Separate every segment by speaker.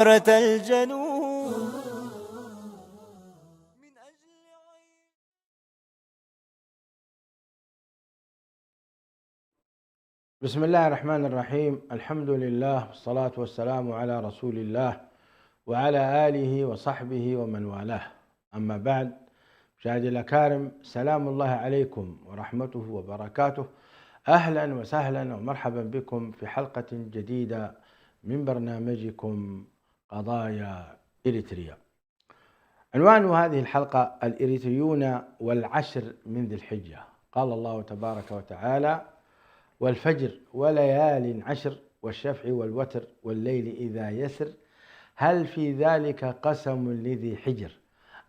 Speaker 1: الجنون من أجل
Speaker 2: بسم الله الرحمن الرحيم. الحمد لله والصلاة والسلام على رسول الله وعلى آله وصحبه ومن والاه. أما بعد، مشاهدي الأكارم، سلام الله عليكم ورحمته وبركاته. أهلا وسهلا ومرحبا بكم في حلقة جديدة من برنامجكم قضايا إريتريا. عنوان هذه الحلقة: الإريتريون والعشر من ذي الحجة. قال الله تبارك وتعالى: والفجر وليال عشر والشفع والوتر والليل إذا يسر هل في ذلك قسم لذي حجر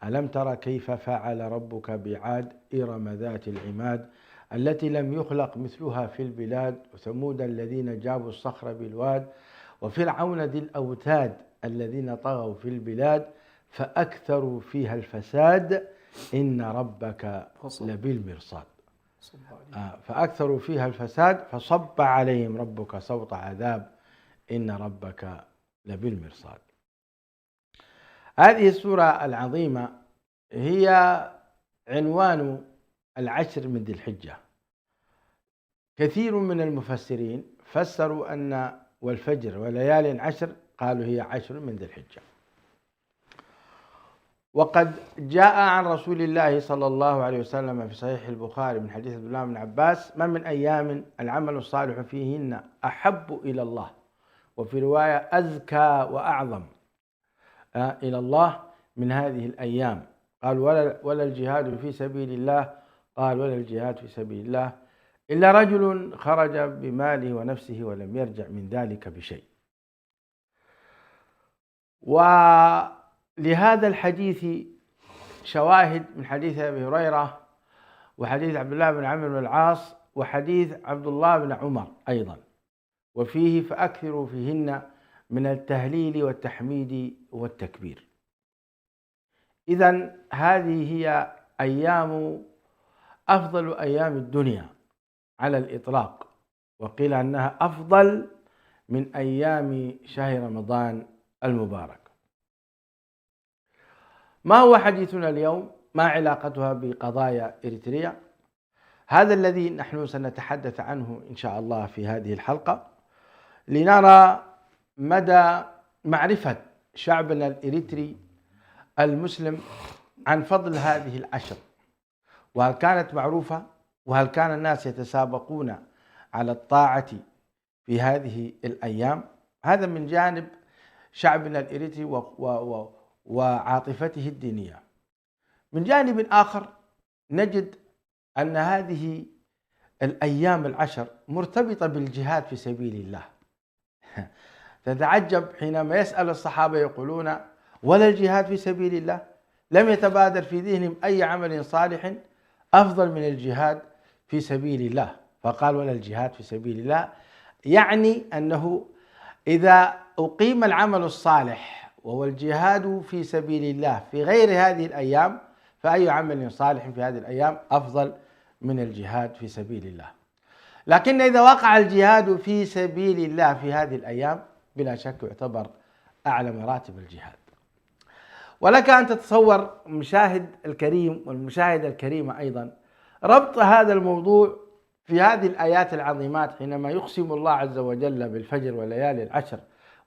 Speaker 2: ألم تر كيف فعل ربك بعاد إرم ذات العماد التي لم يخلق مثلها في البلاد وثمود الذين جابوا الصخر بالواد وفرعون ذي الأوتاد الذين طغوا في البلاد فأكثروا فيها الفساد إن ربك لبالمرصاد. فأكثروا فيها الفساد فصب عليهم ربك صوت عذاب إن ربك لبالمرصاد. هذه السورة العظيمة هي عنوان العشر من ذي الحجة. كثير من المفسرين فسروا أن والفجر وليال عشر قالوا هي عشر من ذي الحجة. وقد جاء عن رسول الله صلى الله عليه وسلم في صحيح البخاري من حديث عبد الله بن عباس: ما من أيام العمل الصالح فيهن أحب إلى الله، وفي رواية أزكى وأعظم إلى الله من هذه الأيام. قال: ولا الجهاد في سبيل الله، قال: ولا الجهاد في سبيل الله إلا رجل خرج بماله ونفسه ولم يرجع من ذلك بشيء. ولهذا الحديث شواهد من حديث أبي هريرة وحديث عبد الله بن عمرو بن العاص وحديث عبد الله بن عمر أيضا، وفيه فأكثروا فيهن من التهليل والتحميد والتكبير. إذن هذه هي أيام أفضل أيام الدنيا على الإطلاق، وقيل أنها أفضل من أيام شهر رمضان المبارك. ما هو حديثنا اليوم؟ ما علاقتها بقضايا إريتريا؟ هذا الذي نحن سنتحدث عنه إن شاء الله في هذه الحلقة، لنرى مدى معرفة شعبنا الإريتري المسلم عن فضل هذه العشر، وهل كانت معروفة، وهل كان الناس يتسابقون على الطاعة في هذه الأيام. هذا من جانب شعبنا الإريتري وعاطفته الدينية. من جانب آخر نجد أن هذه الأيام العشر مرتبطة بالجهاد في سبيل الله. تتعجب حينما يسأل الصحابة يقولون: ولا الجهاد في سبيل الله؟ لم يتبادر في ذهنهم أي عمل صالح أفضل من الجهاد في سبيل الله، فقال: ولا الجهاد في سبيل الله، يعني أنه إذا أقيم العمل الصالح وهو الجهاد في سبيل الله في غير هذه الأيام، فأي عمل صالح في هذه الأيام أفضل من الجهاد في سبيل الله. لكن إذا وقع الجهاد في سبيل الله في هذه الأيام بلا شك يعتبر أعلى مراتب الجهاد. ولك أن تتصور المشاهد الكريم والمشاهدة الكريمة أيضا ربط هذا الموضوع في هذه الآيات العظيمات، حينما يقسم الله عز وجل بالفجر وليالي العشر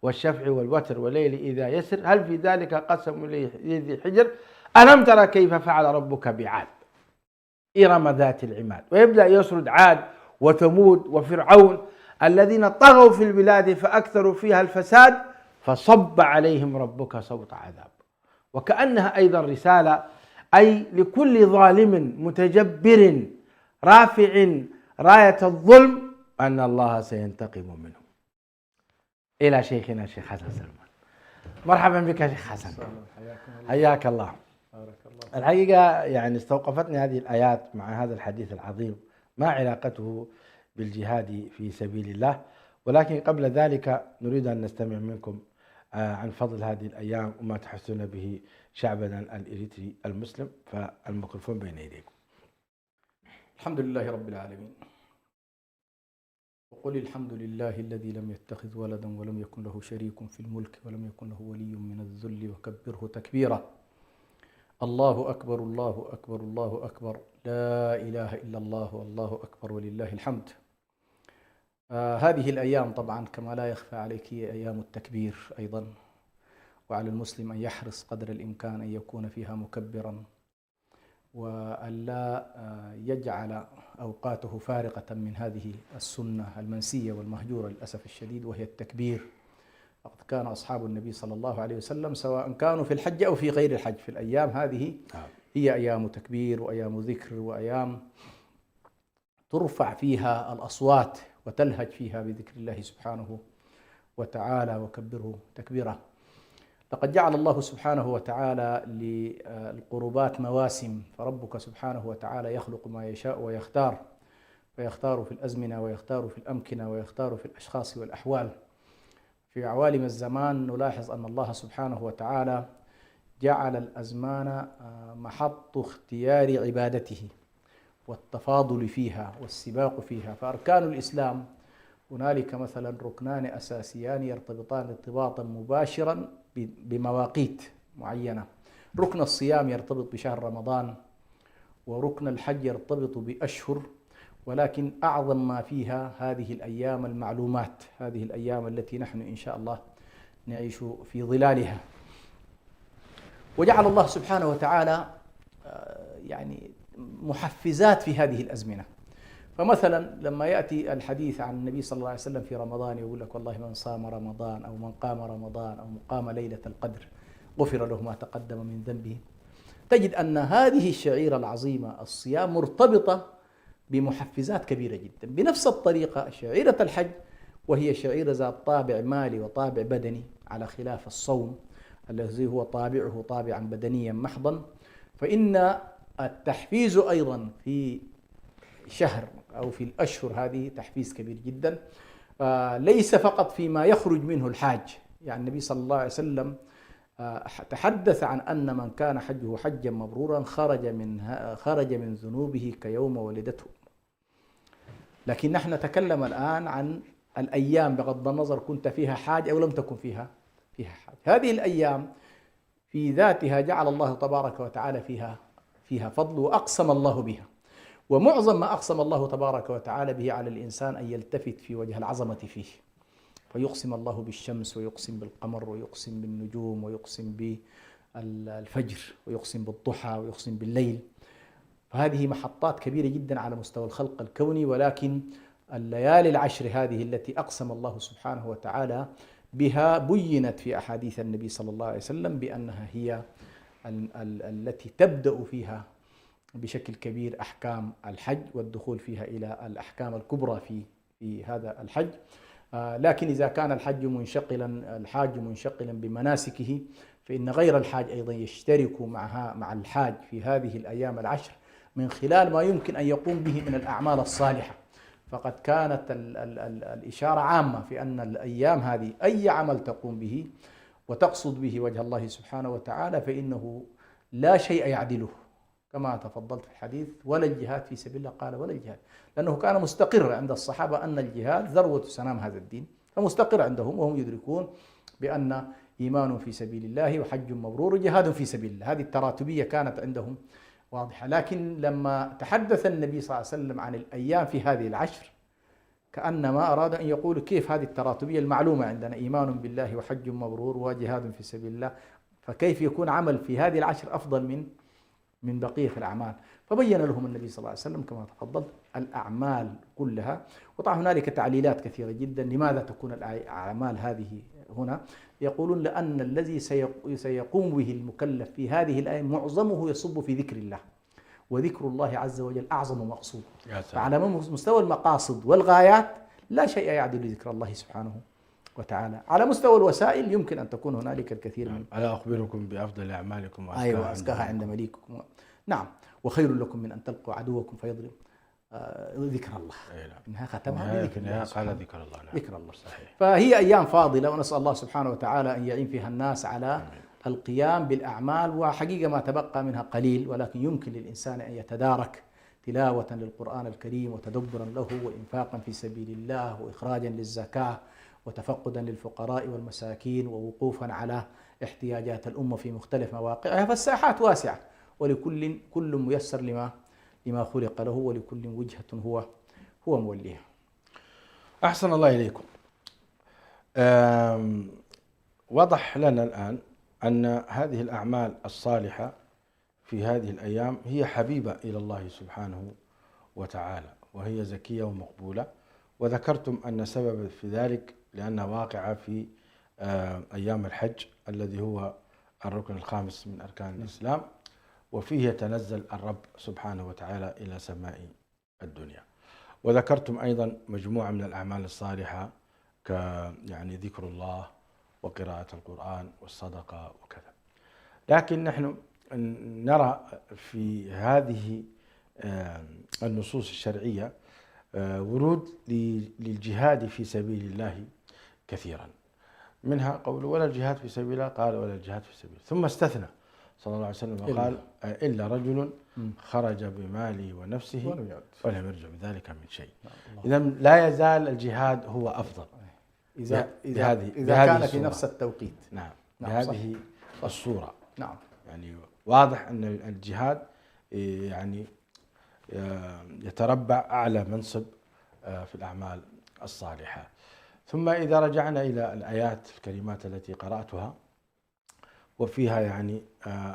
Speaker 2: والشفع والوتر والليل إذا يسر هل في ذلك قسم لذي حجر ألم تر كيف فعل ربك بعاد إرم ذات العماد. ويبدأ يسرد عاد وثمود وفرعون الذين طغوا في البلاد فأكثروا فيها الفساد فصب عليهم ربك صوت عذاب. وكأنها أيضا رسالة أي لكل ظالم متجبر رافع راية الظلم أن الله سينتقم منه. إلى شيخنا الشيخ حسن سلمان. مرحبا بك يا شيخ حسن، حياك الله. الحقيقة يعني استوقفتني هذه الآيات مع هذا الحديث العظيم، ما علاقته بالجهاد في سبيل الله. ولكن قبل ذلك نريد أن نستمع منكم عن فضل هذه الأيام وما تحسون به شعبنا الإريتري المسلم، فالميكروفون بين يديكم.
Speaker 3: الحمد لله رب العالمين،
Speaker 1: وقل الحمد لله الذي لم يتخذ ولدا ولم يكن له شريك في الملك ولم يكن له ولي من الذل وكبره تكبيرا. الله أكبر الله أكبر الله أكبر، لا إله إلا الله والله أكبر ولله الحمد. هذه الأيام طبعا كما لا يخفى عليك هي أيام التكبير أيضا، وعلى المسلم أن يحرص قدر الإمكان أن يكون فيها مكبرا، وأن لا يجعل أوقاته فارقة من هذه السنة المنسية والمهجورة للأسف الشديد، وهي التكبير. وقد كان أصحاب النبي صلى الله عليه وسلم سواء كانوا في الحج أو في غير الحج في الأيام هذه هي أيام تكبير وأيام ذكر وأيام ترفع فيها الأصوات وتلهج فيها بذكر الله سبحانه وتعالى وكبره تكبيرا. لقد جعل الله سبحانه وتعالى للقربات مواسم، فربك سبحانه وتعالى يخلق ما يشاء ويختار، فيختار في الأزمنة ويختار في الأمكنة ويختار في الأشخاص والأحوال. في عوالم الزمان نلاحظ أن الله سبحانه وتعالى جعل الأزمان محط اختيار عبادته والتفاضل فيها والسباق فيها. فأركان الإسلام هنالك مثلا ركنان أساسيان يرتبطان ارتباطا مباشرا بمواقيت معينة. ركن الصيام يرتبط بشهر رمضان، وركن الحج يرتبط بأشهر، ولكن أعظم ما فيها هذه الأيام المعلومات، هذه الأيام التي نحن إن شاء الله نعيش في ظلالها. وجعل الله سبحانه وتعالى يعني محفزات في هذه الأزمنة. فمثلا لما يأتي الحديث عن النبي صلى الله عليه وسلم في رمضان يقول لك والله من صام رمضان أو من قام رمضان أو قام ليلة القدر غفر له ما تقدم من ذنبه، تجد أن هذه الشعيرة العظيمة الصيام مرتبطة بمحفزات كبيرة جدا. بنفس الطريقة شعيرة الحج، وهي شعيرة ذات طابع مالي وطابع بدني على خلاف الصوم الذي هو طابعه طابعا بدنيا محضا، فإن التحفيز أيضا في شهر أو في الأشهر هذه تحفيز كبير جدا، ليس فقط فيما يخرج منه الحاج. يعني النبي صلى الله عليه وسلم تحدث عن أن من كان حجه حجا مبرورا خرج من ذنوبه كيوم ولدته. لكن نحن نتكلم الآن عن الأيام بغض النظر كنت فيها حاج أو لم تكن فيها حاج. هذه الأيام في ذاتها جعل الله تبارك وتعالى فيها فضل، وأقسم الله بها. ومعظم ما أقسم الله تبارك وتعالى به على الإنسان أن يلتفت في وجه العظمة فيه، فيقسم الله بالشمس ويقسم بالقمر ويقسم بالنجوم ويقسم بالفجر ويقسم بالضحى ويقسم بالليل. فهذه محطات كبيرة جدا على مستوى الخلق الكوني. ولكن الليالي العشر هذه التي أقسم الله سبحانه وتعالى بها بينت في أحاديث النبي صلى الله عليه وسلم بأنها هي التي تبدأ فيها بشكل كبير أحكام الحج والدخول فيها إلى الأحكام الكبرى في هذا الحج. لكن إذا كان الحاج منشقلا بمناسكه، فإن غير الحاج أيضا يشترك مع الحاج في هذه الأيام العشر من خلال ما يمكن أن يقوم به من الأعمال الصالحة. فقد كانت الإشارة عامة في أن الأيام هذه أي عمل تقوم به وتقصد به وجه الله سبحانه وتعالى فإنه لا شيء يعدله، كما تفضلت في الحديث ولا الجهاد في سبيل الله، قال ولا الجهاد، لأنه كان مستقر عند الصحابة أن الجهاد ذروة سنام هذا الدين، فمستقر عندهم وهم يدركون بأن إيمان في سبيل الله وحج مبرور وجهاد في سبيل الله، هذه التراتبية كانت عندهم واضحة. لكن لما تحدث النبي صلى الله عليه وسلم عن الأيام في هذه العشر كأنما أراد أن يقول كيف هذه التراتبية المعلومة عندنا إيمان بالله وحج مبرور وجهاد في سبيل الله، فكيف يكون عمل في هذه العشر أفضل من بقية الأعمال؟ فبين لهم النبي صلى الله عليه وسلم كما تفضلت الأعمال كلها. وطبعا هنالك تعليلات كثيرة جدا لماذا تكون الأعمال هذه هنا. يقولون لأن الذي سيقوم به المكلف في هذه الآية معظمه يصب في ذكر الله، وذكر الله عز وجل أعظم مقصود. فعلى مستوى المقاصد والغايات لا شيء يعدل ذكر الله سبحانه وتعالى. على مستوى الوسائل يمكن أن تكون هنالك الكثير من
Speaker 2: ألا أخبركم بأفضل أعمالكم
Speaker 1: وأزكاها عند مليككم. نعم، وخير لكم من أن تلقوا عدوكم فيضرب ذكر الله. إنها ختمها بذكر الله،
Speaker 2: قال ذكر الله. نعم.
Speaker 1: ذكر الله صحيح. فهي أيام فاضلة، ونسأل الله سبحانه وتعالى أن يعين فيها الناس على القيام بالأعمال. وحقيقة ما تبقى منها قليل، ولكن يمكن للإنسان أن يتدارك تلاوة للقرآن الكريم وتدبرا له وإنفاقا في سبيل الله وإخراجا للزكاة وتفقدا للفقراء والمساكين ووقوفا على احتياجات الأمة في مختلف مواقعها. فالساحات واسعة، كل ميسر لما خلق له، ولكل وجهة هو موليها.
Speaker 2: أحسن الله إليكم. وضح لنا الآن أن هذه الأعمال الصالحة في هذه الأيام هي حبيبة إلى الله سبحانه وتعالى، وهي زكية ومقبولة، وذكرتم أن سبب في ذلك لأنها واقعة في أيام الحج الذي هو الركن الخامس من أركان الإسلام، وفيه يتنزل الرب سبحانه وتعالى إلى سماء الدنيا. وذكرتم أيضا مجموعة من الأعمال الصالحة يعني ذكر الله وقراءة القرآن والصدقة وكذا. لكن نحن نرى في هذه النصوص الشرعية ورود للجهاد في سبيل الله كثيرا، منها قول ولا الجهاد في سبيل الله، قال ولا الجهاد في سبيل، ثم استثنى صلى الله عليه وسلم وقال إلا رجل خرج بماله ونفسه ولم يرجع بذلك من شيء. إذا لا يزال الجهاد هو أفضل
Speaker 1: إذا كان في نفس التوقيت.
Speaker 2: نعم، بهذه الصورة.
Speaker 1: نعم،
Speaker 2: يعني واضح أن الجهاد يعني يتربع أعلى منصب في الأعمال الصالحة. ثم إذا رجعنا إلى الآيات الكريمات التي قرأتها وفيها يعني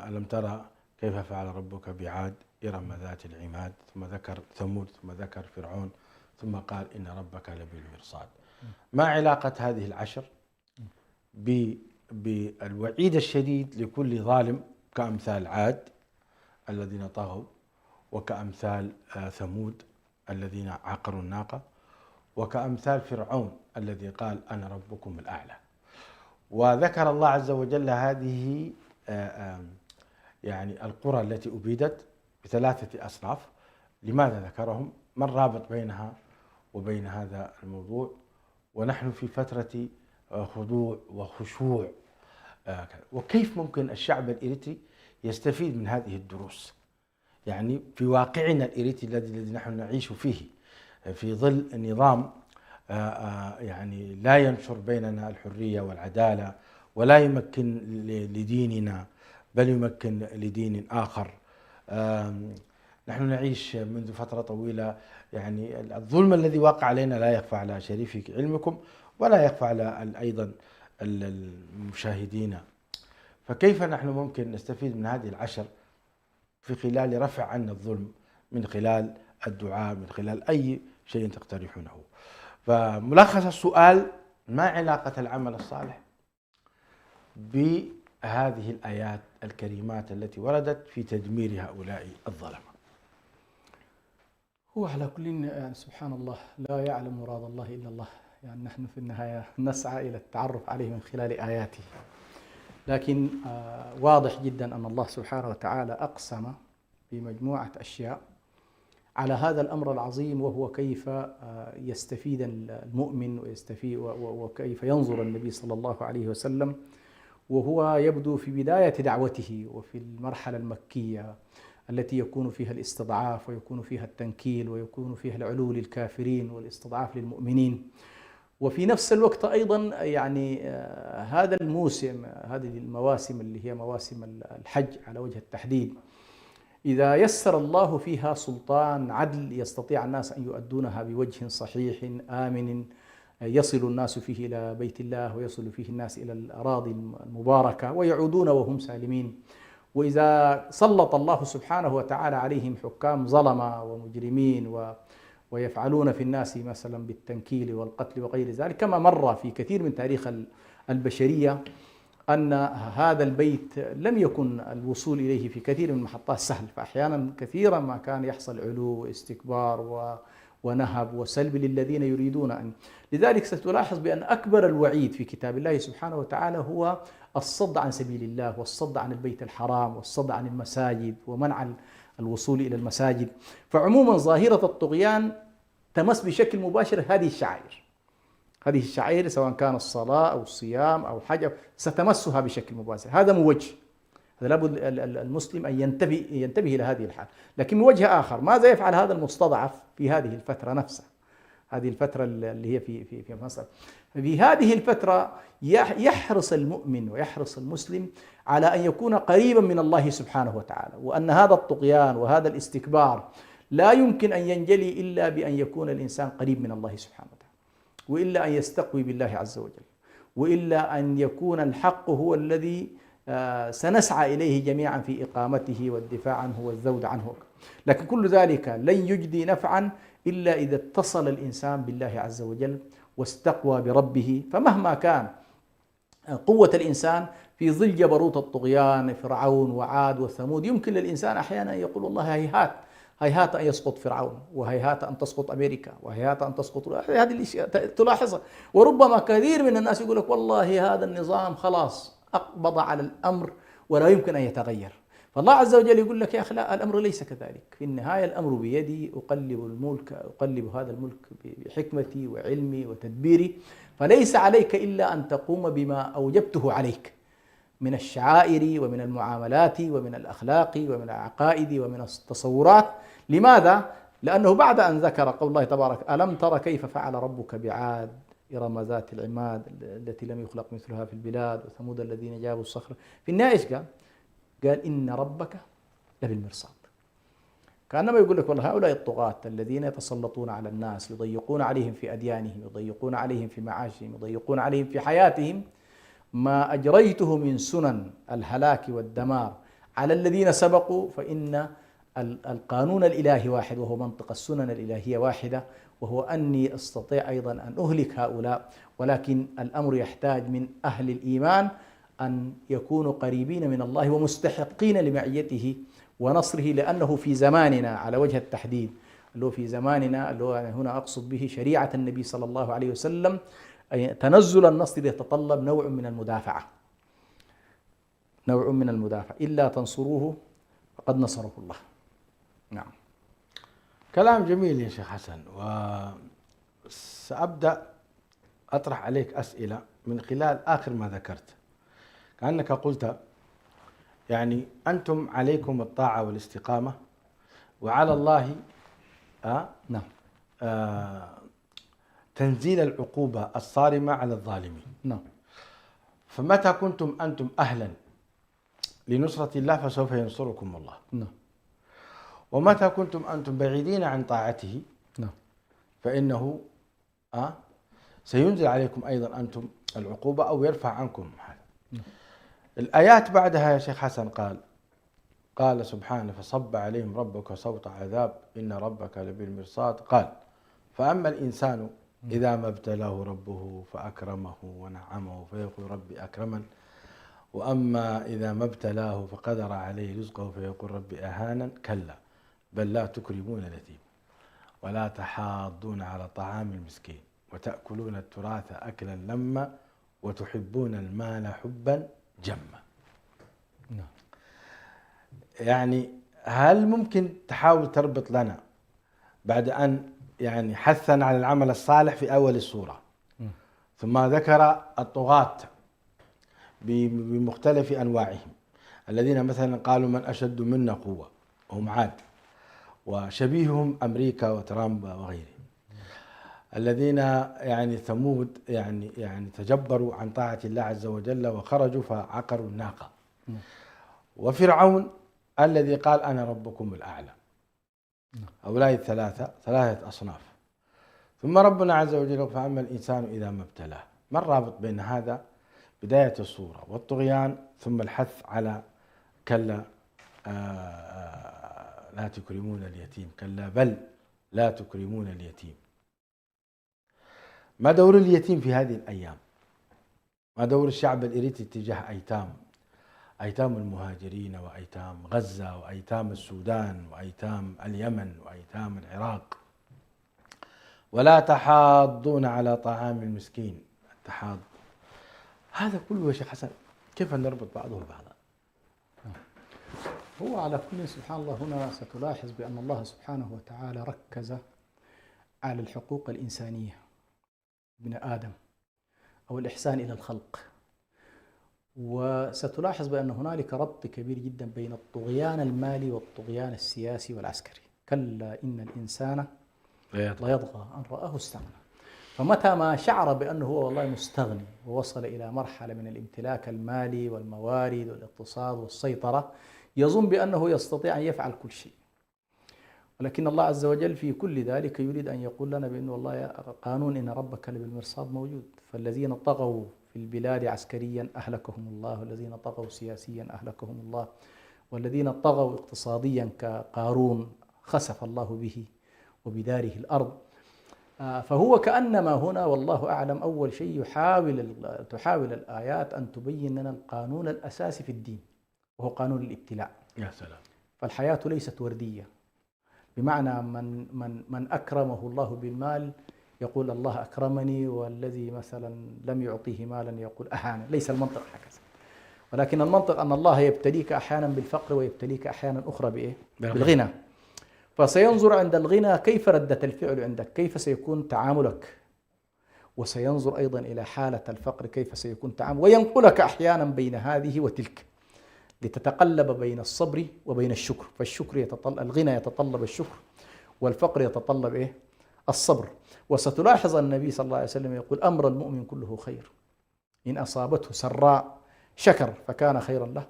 Speaker 2: ألم ترى كيف فعل ربك بعاد إرم ذات العماد، ثم ذكر ثمود، ثم ذكر فرعون، ثم قال إن ربك لبالمرصاد. ما علاقة هذه العشر بالوعيد الشديد لكل ظالم كأمثال عاد الذين طغوا، وكأمثال ثمود الذين عقروا الناقة، وكأمثال فرعون الذي قال أنا ربكم الأعلى؟ وذكر الله عز وجل هذه يعني القرى التي أبيدت بثلاثة أصناف. لماذا ذكرهم؟ ما الرابط بينها وبين هذا الموضوع؟ ونحن في فترة خضوع وخشوع، وكيف ممكن الشعب الإريتري يستفيد من هذه الدروس؟ يعني في واقعنا الإريتري الذي نحن نعيش فيه في ظل نظام يعني لا ينشر بيننا الحرية والعدالة، ولا يمكن لديننا بل يمكن لدين آخر. نحن نعيش منذ فترة طويلة يعني الظلم الذي وقع علينا لا يخفى على شريف علمكم ولا يخفى على أيضا المشاهدين. فكيف نحن ممكن نستفيد من هذه العشر في خلال رفع عنا الظلم، من خلال الدعاء، من خلال أي شيء تقترحونه؟ فملخص السؤال: ما علاقة العمل الصالح بهذه الآيات الكريمات التي وردت في تدمير هؤلاء الظلمة؟
Speaker 1: هو على كل يعني سبحان الله لا يعلم مراد الله إلا الله. يعني نحن في النهاية نسعى إلى التعرف عليه من خلال آياته، لكن واضح جدا أن الله سبحانه وتعالى أقسم بمجموعة أشياء على هذا الأمر العظيم، وهو كيف يستفيد المؤمن وكيف ينظر النبي صلى الله عليه وسلم وهو يبدو في بداية دعوته وفي المرحلة المكية التي يكون فيها الاستضعاف ويكون فيها التنكيل ويكون فيها العلو للكافرين والاستضعاف للمؤمنين. وفي نفس الوقت أيضا يعني هذا الموسم، هذه المواسم اللي هي مواسم الحج على وجه التحديد، إذا يسر الله فيها سلطان عدل يستطيع الناس أن يؤدونها بوجه صحيح آمن، يصل الناس فيه إلى بيت الله ويصل فيه الناس إلى الأراضي المباركة ويعودون وهم سالمين. وإذا سلط الله سبحانه وتعالى عليهم حكام ظلمة ومجرمين ويفعلون في الناس مثلا بالتنكيل والقتل وغير ذلك، كما مر في كثير من تاريخ البشرية أن هذا البيت لم يكن الوصول إليه في كثير من المحطات سهل، فأحيانا كثيرا ما كان يحصل علو واستكبار ونهب وسلب للذين يريدون أن. لذلك ستلاحظ بأن أكبر الوعيد في كتاب الله سبحانه وتعالى هو الصد عن سبيل الله، والصد عن البيت الحرام، والصد عن المساجد، ومنع الوصول إلى المساجد. فعموما ظاهرة الطغيان تمس بشكل مباشر هذه الشعائر. هذه الشعائر سواء كان الصلاة أو الصيام أو حج ستمسها بشكل مباشر. هذا موجه. هذا لابد المسلم أن ينتبه إلى هذه الحال. لكن من وجه آخر، ماذا يفعل هذا المستضعف في هذه الفترة نفسها، هذه الفترة اللي هي في مصر؟ في هذه الفترة يحرص المؤمن ويحرص المسلم على أن يكون قريبا من الله سبحانه وتعالى، وأن هذا الطغيان وهذا الاستكبار لا يمكن أن ينجلي إلا بأن يكون الإنسان قريب من الله سبحانه وتعالى، وإلا أن يستقوي بالله عز وجل، وإلا أن يكون الحق هو الذي سنسعى إليه جميعا في إقامته والدفاع عنه والذود عنه. لكن كل ذلك لن يجدي نفعا إلا إذا اتصل الإنسان بالله عز وجل واستقوى بربه. فمهما كان قوة الإنسان في ظل جبروت الطغيان فرعون وعاد وثمود، يمكن للإنسان أحيانا أن يقول والله هيهات هيهات أن يسقط فرعون، وهيهات أن تسقط أمريكا، وهيهات أن تسقط، هذه الأشياء تلاحظها. وربما كثير من الناس يقول لك والله هذا النظام خلاص أقبض على الأمر ولا يمكن أن يتغير. فالله عز وجل يقول لك يا أخي لا، الأمر ليس كذلك، في النهاية الأمر بيدي، أقلب هذا الملك بحكمتي وعلمي وتدبيري، فليس عليك إلا أن تقوم بما أوجبته عليك من الشعائر ومن المعاملات ومن الأخلاق ومن العقائد ومن التصورات. لماذا؟ لأنه بعد أن ذكر قول الله تبارك: ألم تر كيف فعل ربك بعاد إرم ذات العماد التي لم يخلق مثلها في البلاد وثمود الذين جابوا الصخر. في النهاية إيش قال؟ قال إن ربك لبالمرصاد. كأنما يقول لك والله هؤلاء الطغاة الذين يتسلطون على الناس، يضيقون عليهم في أديانهم، يضيقون عليهم في معاشهم، يضيقون عليهم في حياتهم، ما أجريته من سنن الهلاك والدمار على الذين سبقوا، فإن القانون الإلهي واحد، وهو منطق السنن الإلهية واحدة، وهو أني أستطيع أيضا أن أهلك هؤلاء. ولكن الأمر يحتاج من أهل الإيمان أن يكونوا قريبين من الله ومستحقين لمعيته ونصره، لأنه في زماننا على وجه التحديد، اللي هو في زماننا، اللي هو هنا أقصد به شريعة النبي صلى الله عليه وسلم، تنزل النصر يتطلب نوع من المدافعة، نوع من المدافعة، إلا تنصروه فقد نصره الله. نعم.
Speaker 2: كلام جميل يا شيخ حسن، وسأبدأ أطرح عليك أسئلة من خلال آخر ما ذكرت. كأنك قلت يعني أنتم عليكم الطاعة والاستقامة، وعلى الله
Speaker 1: نعم
Speaker 2: تنزيل العقوبة الصارمة على الظالمين.
Speaker 1: نعم.
Speaker 2: فمتى كنتم أنتم أهلا لنصرة الله فسوف ينصركم الله.
Speaker 1: نعم.
Speaker 2: ومتى كنتم أنتم بعيدين عن طاعته
Speaker 1: نعم.
Speaker 2: فإنه سينزل عليكم أيضا أنتم العقوبة أو يرفع عنكم هذا.
Speaker 1: نعم.
Speaker 2: الآيات بعدها يا شيخ حسن قال سبحانه: فصب عليهم ربك صوت عذاب إن ربك لبالمرصاد. قال: فأما الإنسان إذا ما ابتلاه ربه فأكرمه ونعمه فيقول ربي أكرمن، وأما إذا ما ابتلاه فقدر عليه رزقه فيقول ربي أهانن. كلا بل لا تكرمون اليتيم ولا تحاضون على طعام المسكين وتأكلون التراث أكلا لما وتحبون المال حبا جما.
Speaker 1: نعم.
Speaker 2: يعني هل ممكن تحاول تربط لنا بعد أن يعني حثنا على العمل الصالح في أول السورة، ثم ذكر الطغاة بمختلف أنواعهم الذين مثلا قالوا من أشد منا قوة وهم عاد، وشبيههم أمريكا وترامب وغيرهم، الذين يعني ثمود يعني تجبروا عن طاعة الله عز وجل وخرجوا فعقروا الناقة، وفرعون الذي قال أنا ربكم الأعلى. هؤلاء ثلاثة أصناف. ثم ربنا عز وجل: فأما الإنسان إذا ما ابتلاه. ما الرابط بين هذا بداية الصورة والطغيان ثم الحث على كلا لا تكرمون اليتيم، كلا بل لا تكرمون اليتيم؟ ما دور اليتيم في هذه الأيام؟ ما دور الشعب الإريتري تجاه أيتام المهاجرين وأيتام غزة وأيتام السودان وأيتام اليمن وأيتام العراق؟ ولا تحاضون على طعام المسكين. التحاض هذا كله يا شيخ حسن كيف نربط بعضه ببعضا؟
Speaker 1: هو على كل سبحان الله هنا ستلاحظ بأن الله سبحانه وتعالى ركز على الحقوق الإنسانية ابن آدم أو الإحسان إلى الخلق، وستلاحظ بأن هنالك ربط كبير جدا بين الطغيان المالي والطغيان السياسي والعسكري. كلا إن الإنسان ليطغى أن رآه استغنى. فمتى ما شعر بأنه هو والله مستغني ووصل إلى مرحلة من الامتلاك المالي والموارد والاقتصاد والسيطرة، يظن بأنه يستطيع أن يفعل كل شيء. ولكن الله عز وجل في كل ذلك يريد أن يقول لنا بأن والله قانون إن ربك لبالمرصاد موجود. فالذين طغوا في البلاد عسكريا أهلكهم الله، والذين طغوا سياسيا أهلكهم الله، والذين طغوا اقتصاديا كقارون خسف الله به وبداره الأرض. فهو كأنما هنا والله أعلم أول شيء تحاول الآيات أن تبين لنا القانون الأساسي في الدين، وهو قانون الابتلاء.
Speaker 2: يا سلام.
Speaker 1: فالحياة ليست وردية، بمعنى من أكرمه الله بالمال يقول الله أكرمني، والذي مثلا لم يعطيه مالا يقول أهانا. ليس المنطق هكذا، ولكن المنطق أن الله يبتليك أحيانا بالفقر ويبتليك أحيانا أخرى بإيه؟ بالغنى. فسينظر عند الغنى كيف ردة الفعل عندك، كيف سيكون تعاملك، وسينظر أيضا إلى حالة الفقر كيف سيكون تعاملك، وينقلك أحيانا بين هذه وتلك لتتقلب بين الصبر وبين الشكر. فالشكر الغنى يتطلب الشكر، والفقر يتطلب إيه؟ الصبر. وستلاحظ النبي صلى الله عليه وسلم يقول أمر المؤمن كله خير، إن أصابته سراء شكر فكان خيرا له،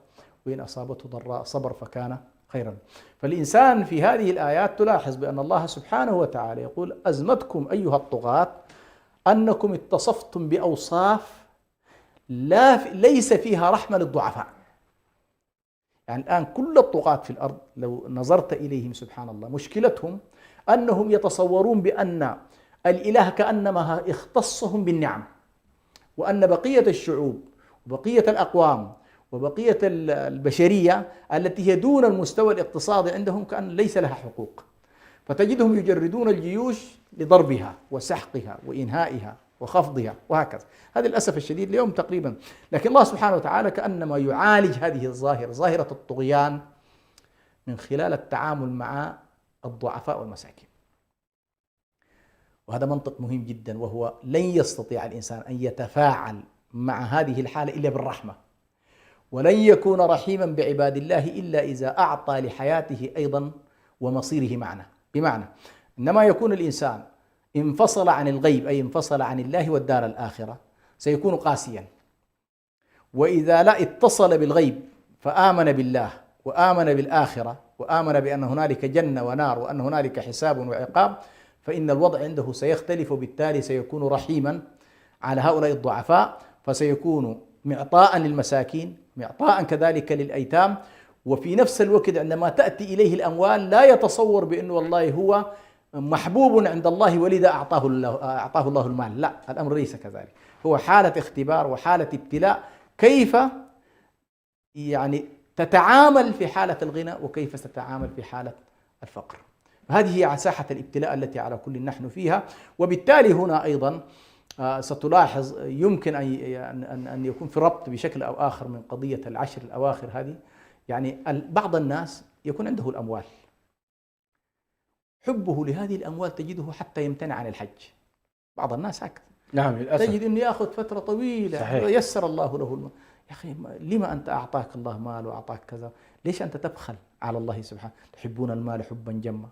Speaker 1: وإن أصابته ضراء صبر فكان خيرا. فالإنسان في هذه الآيات تلاحظ بأن الله سبحانه وتعالى يقول أزمتكم أيها الطغاة أنكم اتصفتم بأوصاف ليس فيها رحمة للضعفاء. يعني الآن كل الطغاة في الأرض لو نظرت إليهم سبحان الله مشكلتهم أنهم يتصورون بأن الإله كأنما اختصهم بالنعم، وأن بقية الشعوب وبقية الأقوام وبقية البشرية التي هي دون المستوى الاقتصادي عندهم كأن ليس لها حقوق. فتجدهم يجردون الجيوش لضربها وسحقها وإنهائها وخفضها وهكذا. هذا للأسف الشديد اليوم تقريبا. لكن الله سبحانه وتعالى كأنما يعالج هذه الظاهرة، ظاهرة الطغيان، من خلال التعامل مع الضعفاء والمساكين. وهذا منطق مهم جدا، وهو لن يستطيع الإنسان أن يتفاعل مع هذه الحالة إلا بالرحمة، ولن يكون رحيما بعباد الله إلا إذا أعطى لحياته أيضا ومصيره معنى. بمعنى إنما يكون الإنسان انفصل عن الغيب، أي انفصل عن الله والدار الآخرة، سيكون قاسيا. وإذا لا اتصل بالغيب فآمن بالله وآمن بالآخرة وآمن بأن هنالك جنة ونار وأن هنالك حساب وعقاب، فإن الوضع عنده سيختلف، وبالتالي سيكون رحيما على هؤلاء الضعفاء، فسيكون معطاء للمساكين، معطاء كذلك للأيتام. وفي نفس الوقت عندما تأتي إليه الأموال لا يتصور بأنه والله هو محبوب عند الله ولذا أعطاه الله المال. لا، الأمر ليس كذلك. هو حالة اختبار وحالة ابتلاء، كيف يعني تتعامل في حالة الغنى وكيف تتعامل في حالة الفقر. هذه هي ساحة الابتلاء التي على كل نحن فيها. وبالتالي هنا أيضا ستلاحظ يمكن أن يكون في ربط بشكل أو آخر من قضية العشر الأواخر هذه. يعني بعض الناس يكون عنده الأموال، حبه لهذه الأموال تجده حتى يمتنع عن الحج. بعض الناس هكذا.
Speaker 2: نعم للأسف.
Speaker 1: تجد أنه يأخذ فترة طويلة. صحيح. يسر الله له المال. يا أخي لما أنت أعطاك الله مال وأعطاك كذا، ليش أنت تبخل على الله سبحانه؟ تحبون المال حبا جما،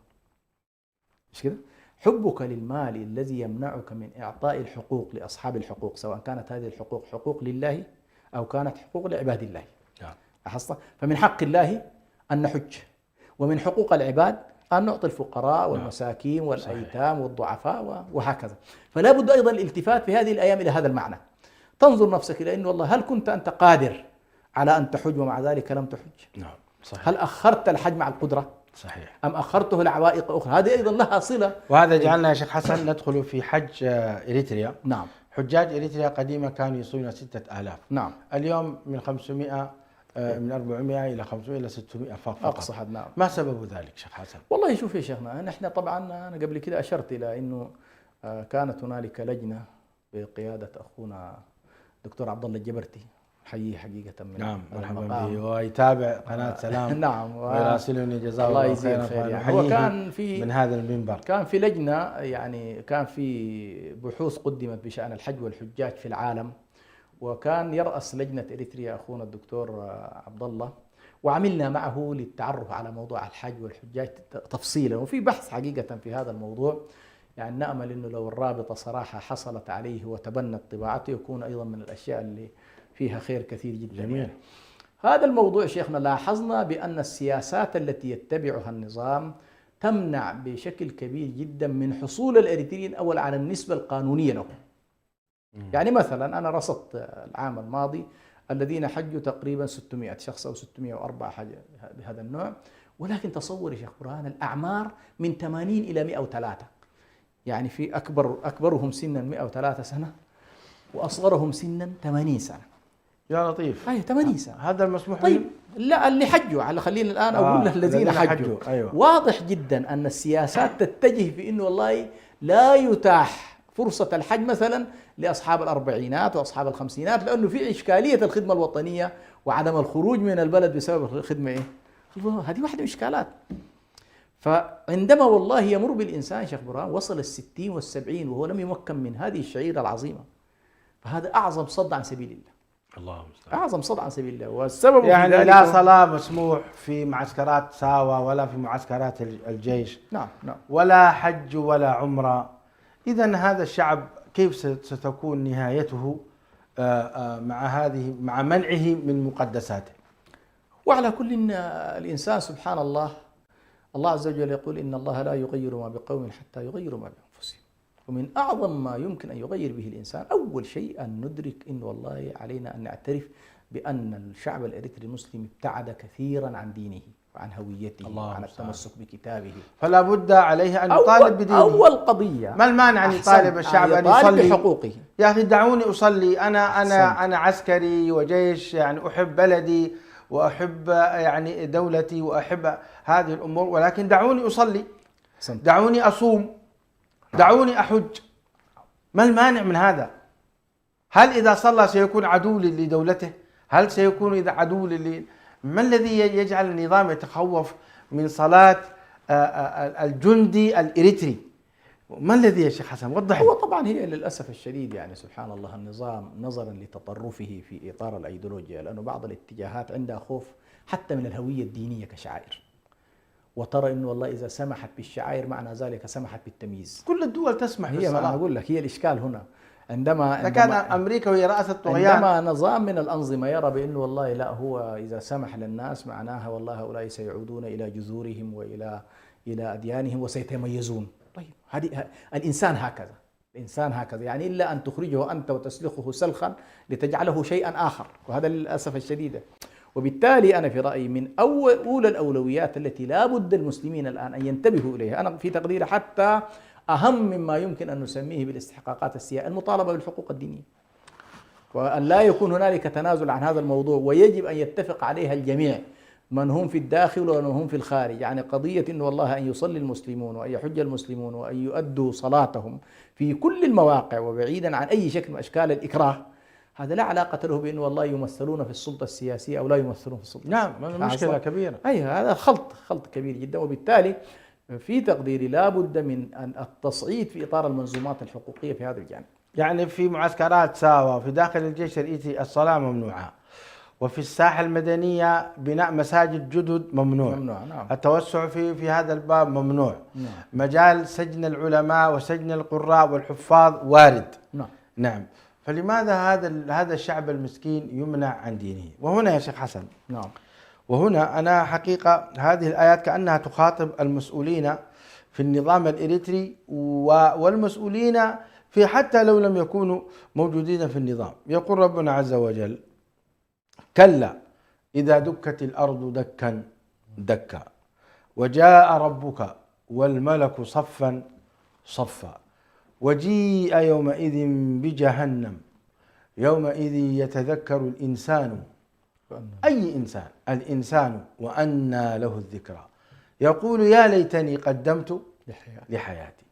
Speaker 1: مش كده؟ حبك للمال الذي يمنعك من إعطاء الحقوق لأصحاب الحقوق، سواء كانت هذه الحقوق حقوق لله أو كانت حقوق لعباد الله. لاحظت؟ فمن حق الله أن نحج، ومن حقوق العباد أن نعطي الفقراء والمساكين والأيتام والضعفاء وهكذا. فلا بد أيضا الالتفات في هذه الأيام إلى هذا المعنى. تنظر نفسك إلى أن والله هل كنت أنت قادر على أن تحج ومع ذلك لم تحج؟
Speaker 2: نعم صحيح.
Speaker 1: هل أخرت الحج مع القدرة؟
Speaker 2: صحيح.
Speaker 1: أم أخرته لعوائق أخرى؟ هذه أيضا لها صلة.
Speaker 2: وهذا جعلنا يا شيخ حسن ندخل في حج إريتريا.
Speaker 1: نعم.
Speaker 2: حجاج إريتريا قديما كانوا يصلون 6000.
Speaker 1: نعم.
Speaker 2: اليوم من 500 من 400 إلى 500 إلى 600 فقط.
Speaker 1: أقصى حد. نعم.
Speaker 2: ما سبب ذلك شيخ حسن؟
Speaker 1: والله شوف يا شيخنا، نحن طبعا أنا قبل كده أشرت إلى أنه كانت هنالك لجنة بقيادة أخونا دكتور عبد الله الجبرتي، حييه حقيقة من
Speaker 2: نعم مرحبا به، ويتابع قناة سلام.
Speaker 1: نعم.
Speaker 2: ويراسلني جزاه الله خيرا.
Speaker 1: يعني هو كان في
Speaker 2: من هذا المنبر
Speaker 1: كان في لجنة، يعني كان في بحوث قدمت بشأن الحج والحجاج في العالم، وكان يرأس لجنة إريتريا أخونا الدكتور عبد الله، وعملنا معه للتعرف على موضوع الحج والحجاج تفصيلا، وفي بحث حقيقة في هذا الموضوع. يعني نأمل أنه لو الرابطة صراحة حصلت عليه وتبنت طباعته يكون أيضا من الأشياء اللي فيها خير كثير جدا.
Speaker 2: جميل.
Speaker 1: يعني هذا الموضوع شيخنا لاحظنا بأن السياسات التي يتبعها النظام تمنع بشكل كبير جدا من حصول الإريتريين أول على النسبة القانونية لهم. يعني مثلا أنا رصدت العام الماضي الذين حجوا تقريبا 600 شخص أو 604 حاجة بهذا النوع، ولكن تصور يا شيخ برهان الأعمار من 80 إلى 103، يعني في أكبرهم سنا 103 سنة وأصغرهم سنا 80 سنة.
Speaker 2: يا لطيف.
Speaker 1: أي 80 سنة
Speaker 2: هذا المسموح
Speaker 1: طيب لا اللي حجوا، على خلينا الآن أقول له الذين حجوا.
Speaker 2: أيوة.
Speaker 1: واضح جدا أن السياسات تتجه في أنه والله لا يتاح فرصة الحج مثلا لأصحاب الأربعينات وأصحاب الخمسينات، لأنه في إشكالية الخدمة الوطنية وعدم الخروج من البلد بسبب الخدمة إيه؟ هذه واحدة من الإشكالات. فعندما والله يمر بالإنسان شيخ برهان وصل 60 و70 وهو لم يمكن من هذه الشعيرة العظيمة، فهذا أعظم صد عن سبيل الله.
Speaker 2: الله المستعان.
Speaker 1: أعظم صد عن سبيل الله. والسبب
Speaker 2: يعني لا صلاة مسموح في معسكرات ساوى ولا في معسكرات الجيش.
Speaker 1: نعم نعم.
Speaker 2: ولا حج ولا عمرة. إذا هذا الشعب كيف ستكون نهايته مع منعه من مقدساته؟
Speaker 1: وعلى كل الإنسان سبحان الله، الله عز وجل يقول إن الله لا يغير ما بقوم حتى يغيروا ما بأنفسهم. ومن أعظم ما يمكن أن يغير به الإنسان أول شيء أن ندرك إن والله علينا أن نعترف بأن الشعب الإريتري المسلم ابتعد كثيرا عن دينه وعن هويته وعن التمسك بكتابه.
Speaker 2: فلا بد عليه أن يطالب بدينه.
Speaker 1: أول قضية
Speaker 2: ما المانع أن يطالب الشعب أن يصلي
Speaker 1: بحقوقه؟
Speaker 2: يا أخي دعوني أصلي، أنا عسكري وجيش، يعني أحب بلدي وأحب يعني دولتي وأحب هذه الأمور، ولكن دعوني أصلي، دعوني أصوم، دعوني أحج. ما المانع من هذا؟ هل إذا صلى سيكون عدو لدولته؟ هل سيكون إذا عدو ما الذي يجعل النظام يتخوف من صلاة الجندي الإريتري؟ ما الذي يا شيخ حسن؟ وضح.
Speaker 1: هو طبعا هي للأسف الشديد يعني سبحان الله النظام نظرا لتطرفه في إطار الأيديولوجيا، لأنه بعض الاتجاهات عندها خوف حتى من الهوية الدينية كشعائر، وترى انه والله اذا سمحت بالشعائر معنى ذلك سمحت بالتمييز.
Speaker 2: كل الدول تسمح بالصلاة.
Speaker 1: هي ما اقول لك هي الاشكال هنا عندما
Speaker 2: كان امريكا وهي رأس الطغيان،
Speaker 1: عندما نظام من الانظمه يرى بانه والله لا هو اذا سمح للناس معناها والله هؤلاء سيعودون الى جذورهم والى اديانهم وسيتميزون. طيب هذه الانسان هكذا، الانسان هكذا يعني الا ان تخرجه انت وتسلخه سلخا لتجعله شيئا اخر، وهذا للاسف الشديد. وبالتالي أنا في رأيي من أولى الأولويات التي لا بد المسلمين الآن أن ينتبهوا إليها، أنا في تقديري حتى أهم مما يمكن أن نسميه بالاستحقاقات السياسية، المطالبة بالحقوق الدينية، وأن لا يكون هنالك تنازل عن هذا الموضوع، ويجب أن يتفق عليها الجميع من هم في الداخل ومن هم في الخارج. يعني قضية إنه والله أن يصلي المسلمون وأن يحج المسلمون وأن يؤدوا صلاتهم في كل المواقع وبعيدا عن أي شكل من أشكال الإكراه، هذا لا علاقة له بأنه والله يمثلون في السلطة السياسية أو لا يمثلون في السلطة
Speaker 2: السياسية.
Speaker 1: نعم
Speaker 2: مشكلة كبيرة.
Speaker 1: أي هذا خلط كبير جدا. وبالتالي في تقديري لا بد من أن التصعيد في إطار المنظومات الحقوقية في هذا الجانب.
Speaker 2: يعني في معسكرات ساوى في داخل الجيش الإريتري الصلاة ممنوعة، وفي الساحة المدنية بناء مساجد جدد ممنوع
Speaker 1: نعم.
Speaker 2: التوسع في هذا الباب ممنوع.
Speaker 1: نعم.
Speaker 2: مجال سجن العلماء وسجن القراء والحفاظ وارد. نعم. فلماذا هذا الشعب المسكين يمنع عن دينه؟ وهنا يا شيخ حسن،
Speaker 1: نعم،
Speaker 2: وهنا أنا حقيقة هذه الآيات كأنها تخاطب المسؤولين في النظام الإريتري والمسؤولين في حتى لو لم يكونوا موجودين في النظام. يقول ربنا عز وجل: كلا إذا دكت الأرض دكا دكا وجاء ربك والملك صفا صفا وجيء يومئذ بجهنم يومئذ يتذكر الإنسان، أي إنسان؟ الإنسان، وأنى له الذكرى، يقول يا ليتني قدمت لحياتي.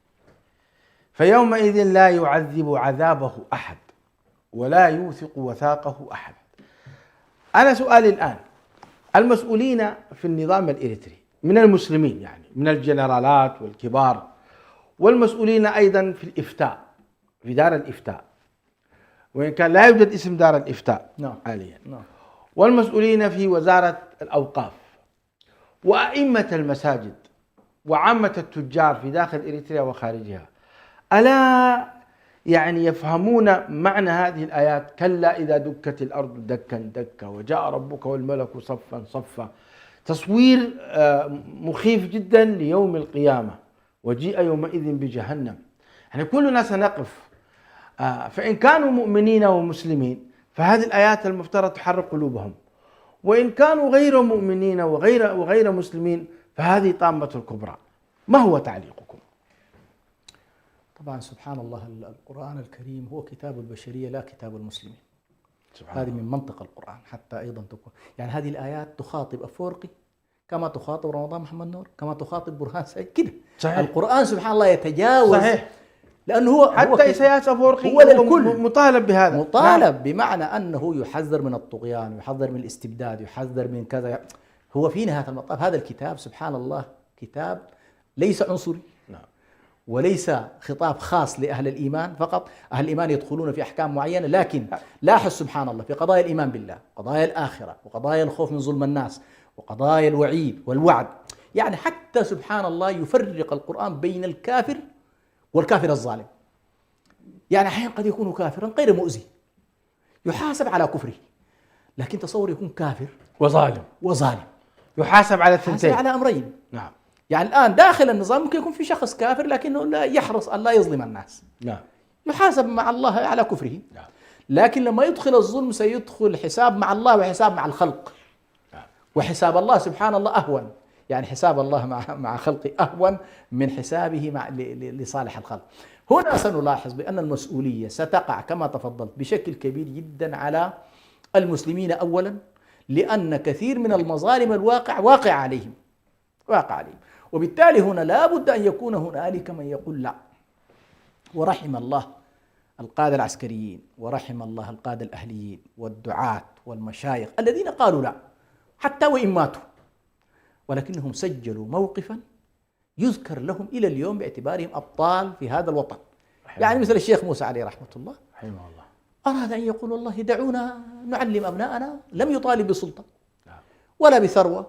Speaker 2: فيومئذ لا يعذب عذابه أحد ولا يوثق وثاقه أحد. أنا سؤالي الآن، المسؤولين في النظام الإريتري من المسلمين، يعني من الجنرالات والكبار، والمسؤولين أيضا في الإفتاء في دار الإفتاء، وإن كان لا يوجد اسم دار الإفتاء
Speaker 1: نعم.
Speaker 2: حاليا.
Speaker 1: نعم.
Speaker 2: والمسؤولين في وزارة الأوقاف وأئمة المساجد وعامة التجار في داخل إريتريا وخارجها، ألا يعني يفهمون معنى هذه الآيات؟ كلا إذا دكت الأرض دكا دكا وجاء ربك والملك صفا صفا. تصوير مخيف جدا ليوم القيامة، وجيء يومئذ بجهنم. يعني كلنا سنقف، فإن كانوا مؤمنين ومسلمين فهذه الآيات المفترض تحرك قلوبهم، وإن كانوا غير مؤمنين وغير مسلمين فهذه طامة الكبرى. ما هو تعليقكم؟
Speaker 1: طبعا سبحان الله، القرآن الكريم هو كتاب البشرية لا كتاب المسلمين. هذه من منطق القرآن حتى أيضا تكون، يعني هذه الآيات تخاطب أفورقي كما تخاطب رمضان محمد نور، كما تخاطب برهان سعيد كده.
Speaker 2: صحيح.
Speaker 1: القرآن سبحان الله يتجاوز.
Speaker 2: صحيح.
Speaker 1: لأنه هو
Speaker 2: حتى إسياس أفورقي
Speaker 1: هو للكل
Speaker 2: مطالب بهذا.
Speaker 1: مطالب نعم. بمعنى أنه يحذر من الطغيان، ويحذر من الاستبداد، يحذر من كذا. هو في نهاية المطاف هذا الكتاب سبحان الله كتاب ليس عنصري،
Speaker 2: نعم.
Speaker 1: وليس خطاب خاص لأهل الإيمان فقط. أهل الإيمان يدخلون في أحكام معينة، لكن لاحظ سبحان الله في قضايا الإيمان بالله، قضايا الآخرة، وقضايا الخوف من ظلم الناس، وقضايا الوعيد والوعد، يعني حتى سبحان الله يفرق القرآن بين الكافر والكافر الظالم. يعني أحيانا قد يكون كافرا غير مؤذي يحاسب على كفره، لكن تصور يكون كافر وظالم
Speaker 2: يحاسب على الثنتين،
Speaker 1: على أمرين.
Speaker 2: نعم.
Speaker 1: يعني الآن داخل النظام ممكن يكون في شخص كافر لكنه لا يحرص أن لا يظلم الناس،
Speaker 2: نعم.
Speaker 1: يحاسب مع الله على كفره،
Speaker 2: نعم.
Speaker 1: لكن لما يدخل الظلم سيدخل حساب مع الله وحساب مع الخلق،
Speaker 2: نعم.
Speaker 1: وحساب الله سبحان الله أهون، يعني حساب الله مع خلقه أهون من حسابه لصالح الخلق. هنا سنلاحظ بأن المسؤولية ستقع كما تفضلت بشكل كبير جدا على المسلمين أولا، لأن كثير من المظالم واقع عليهم، وبالتالي هنا لا بد أن يكون هنالك من يقول لا. ورحم الله القادة العسكريين، ورحم الله القادة الأهليين والدعاة والمشايخ الذين قالوا لا حتى وإن ماتوا، ولكنهم سجلوا موقفا يذكر لهم إلى اليوم باعتبارهم أبطال في هذا الوطن. يعني مثل الشيخ موسى عليه رحمة الله،
Speaker 2: رحمه الله،
Speaker 1: أراد أن يقول والله دعونا نعلم أبناءنا، لم يطالب بسلطة ولا بثروة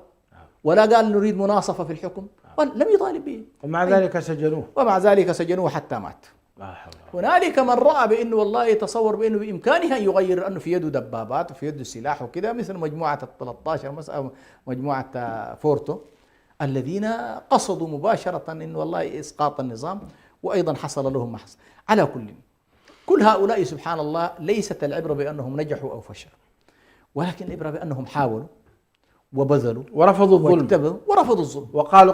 Speaker 1: ولا قال نريد مناصفة في الحكم، لم يطالب به،
Speaker 2: ومع ذلك سجنوه
Speaker 1: حتى مات. هنالك من رأى بأنه والله يتصور بأنه بإمكانه أن يغير، أنه في يده دبابات وفي يده سلاح وكذا، مثل مجموعة 13 مثلا مجموعة فورتو الذين قصدوا مباشرة أنه والله إسقاط النظام، وأيضا حصل لهم ما حصل. على كل هؤلاء سبحان الله ليست العبرة بأنهم نجحوا أو فشلوا، ولكن العبرة بأنهم حاولوا وبذلوا
Speaker 2: ورفضوا الظلم وقالوا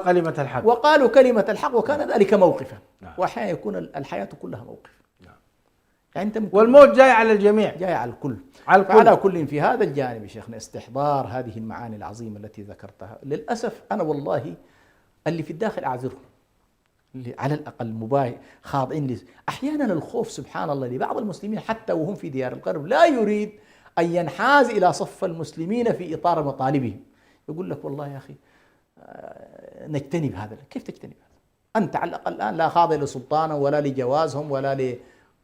Speaker 1: كلمة الحق وكان ذلك موقفا. نعم. وأحيانا يكون الحياة كلها موقف. نعم. يعني
Speaker 2: والموت جاي على الجميع،
Speaker 1: جاي على الكل. على كل في هذا الجانب شيخنا استحضار هذه المعاني العظيمة التي ذكرتها. للأسف أنا والله اللي في الداخل أعذرهم، اللي على الأقل خاضعين أحيانا الخوف سبحان الله لبعض المسلمين حتى وهم في ديار الغرب لا يريد أن ينحاز إلى صف المسلمين في إطار مطالبهم. يقول لك والله يا أخي نجتنب هذا. كيف تجتنب هذا؟ أنت على الأقل الآن لا خاضع لسلطانهم ولا لجوازهم ولا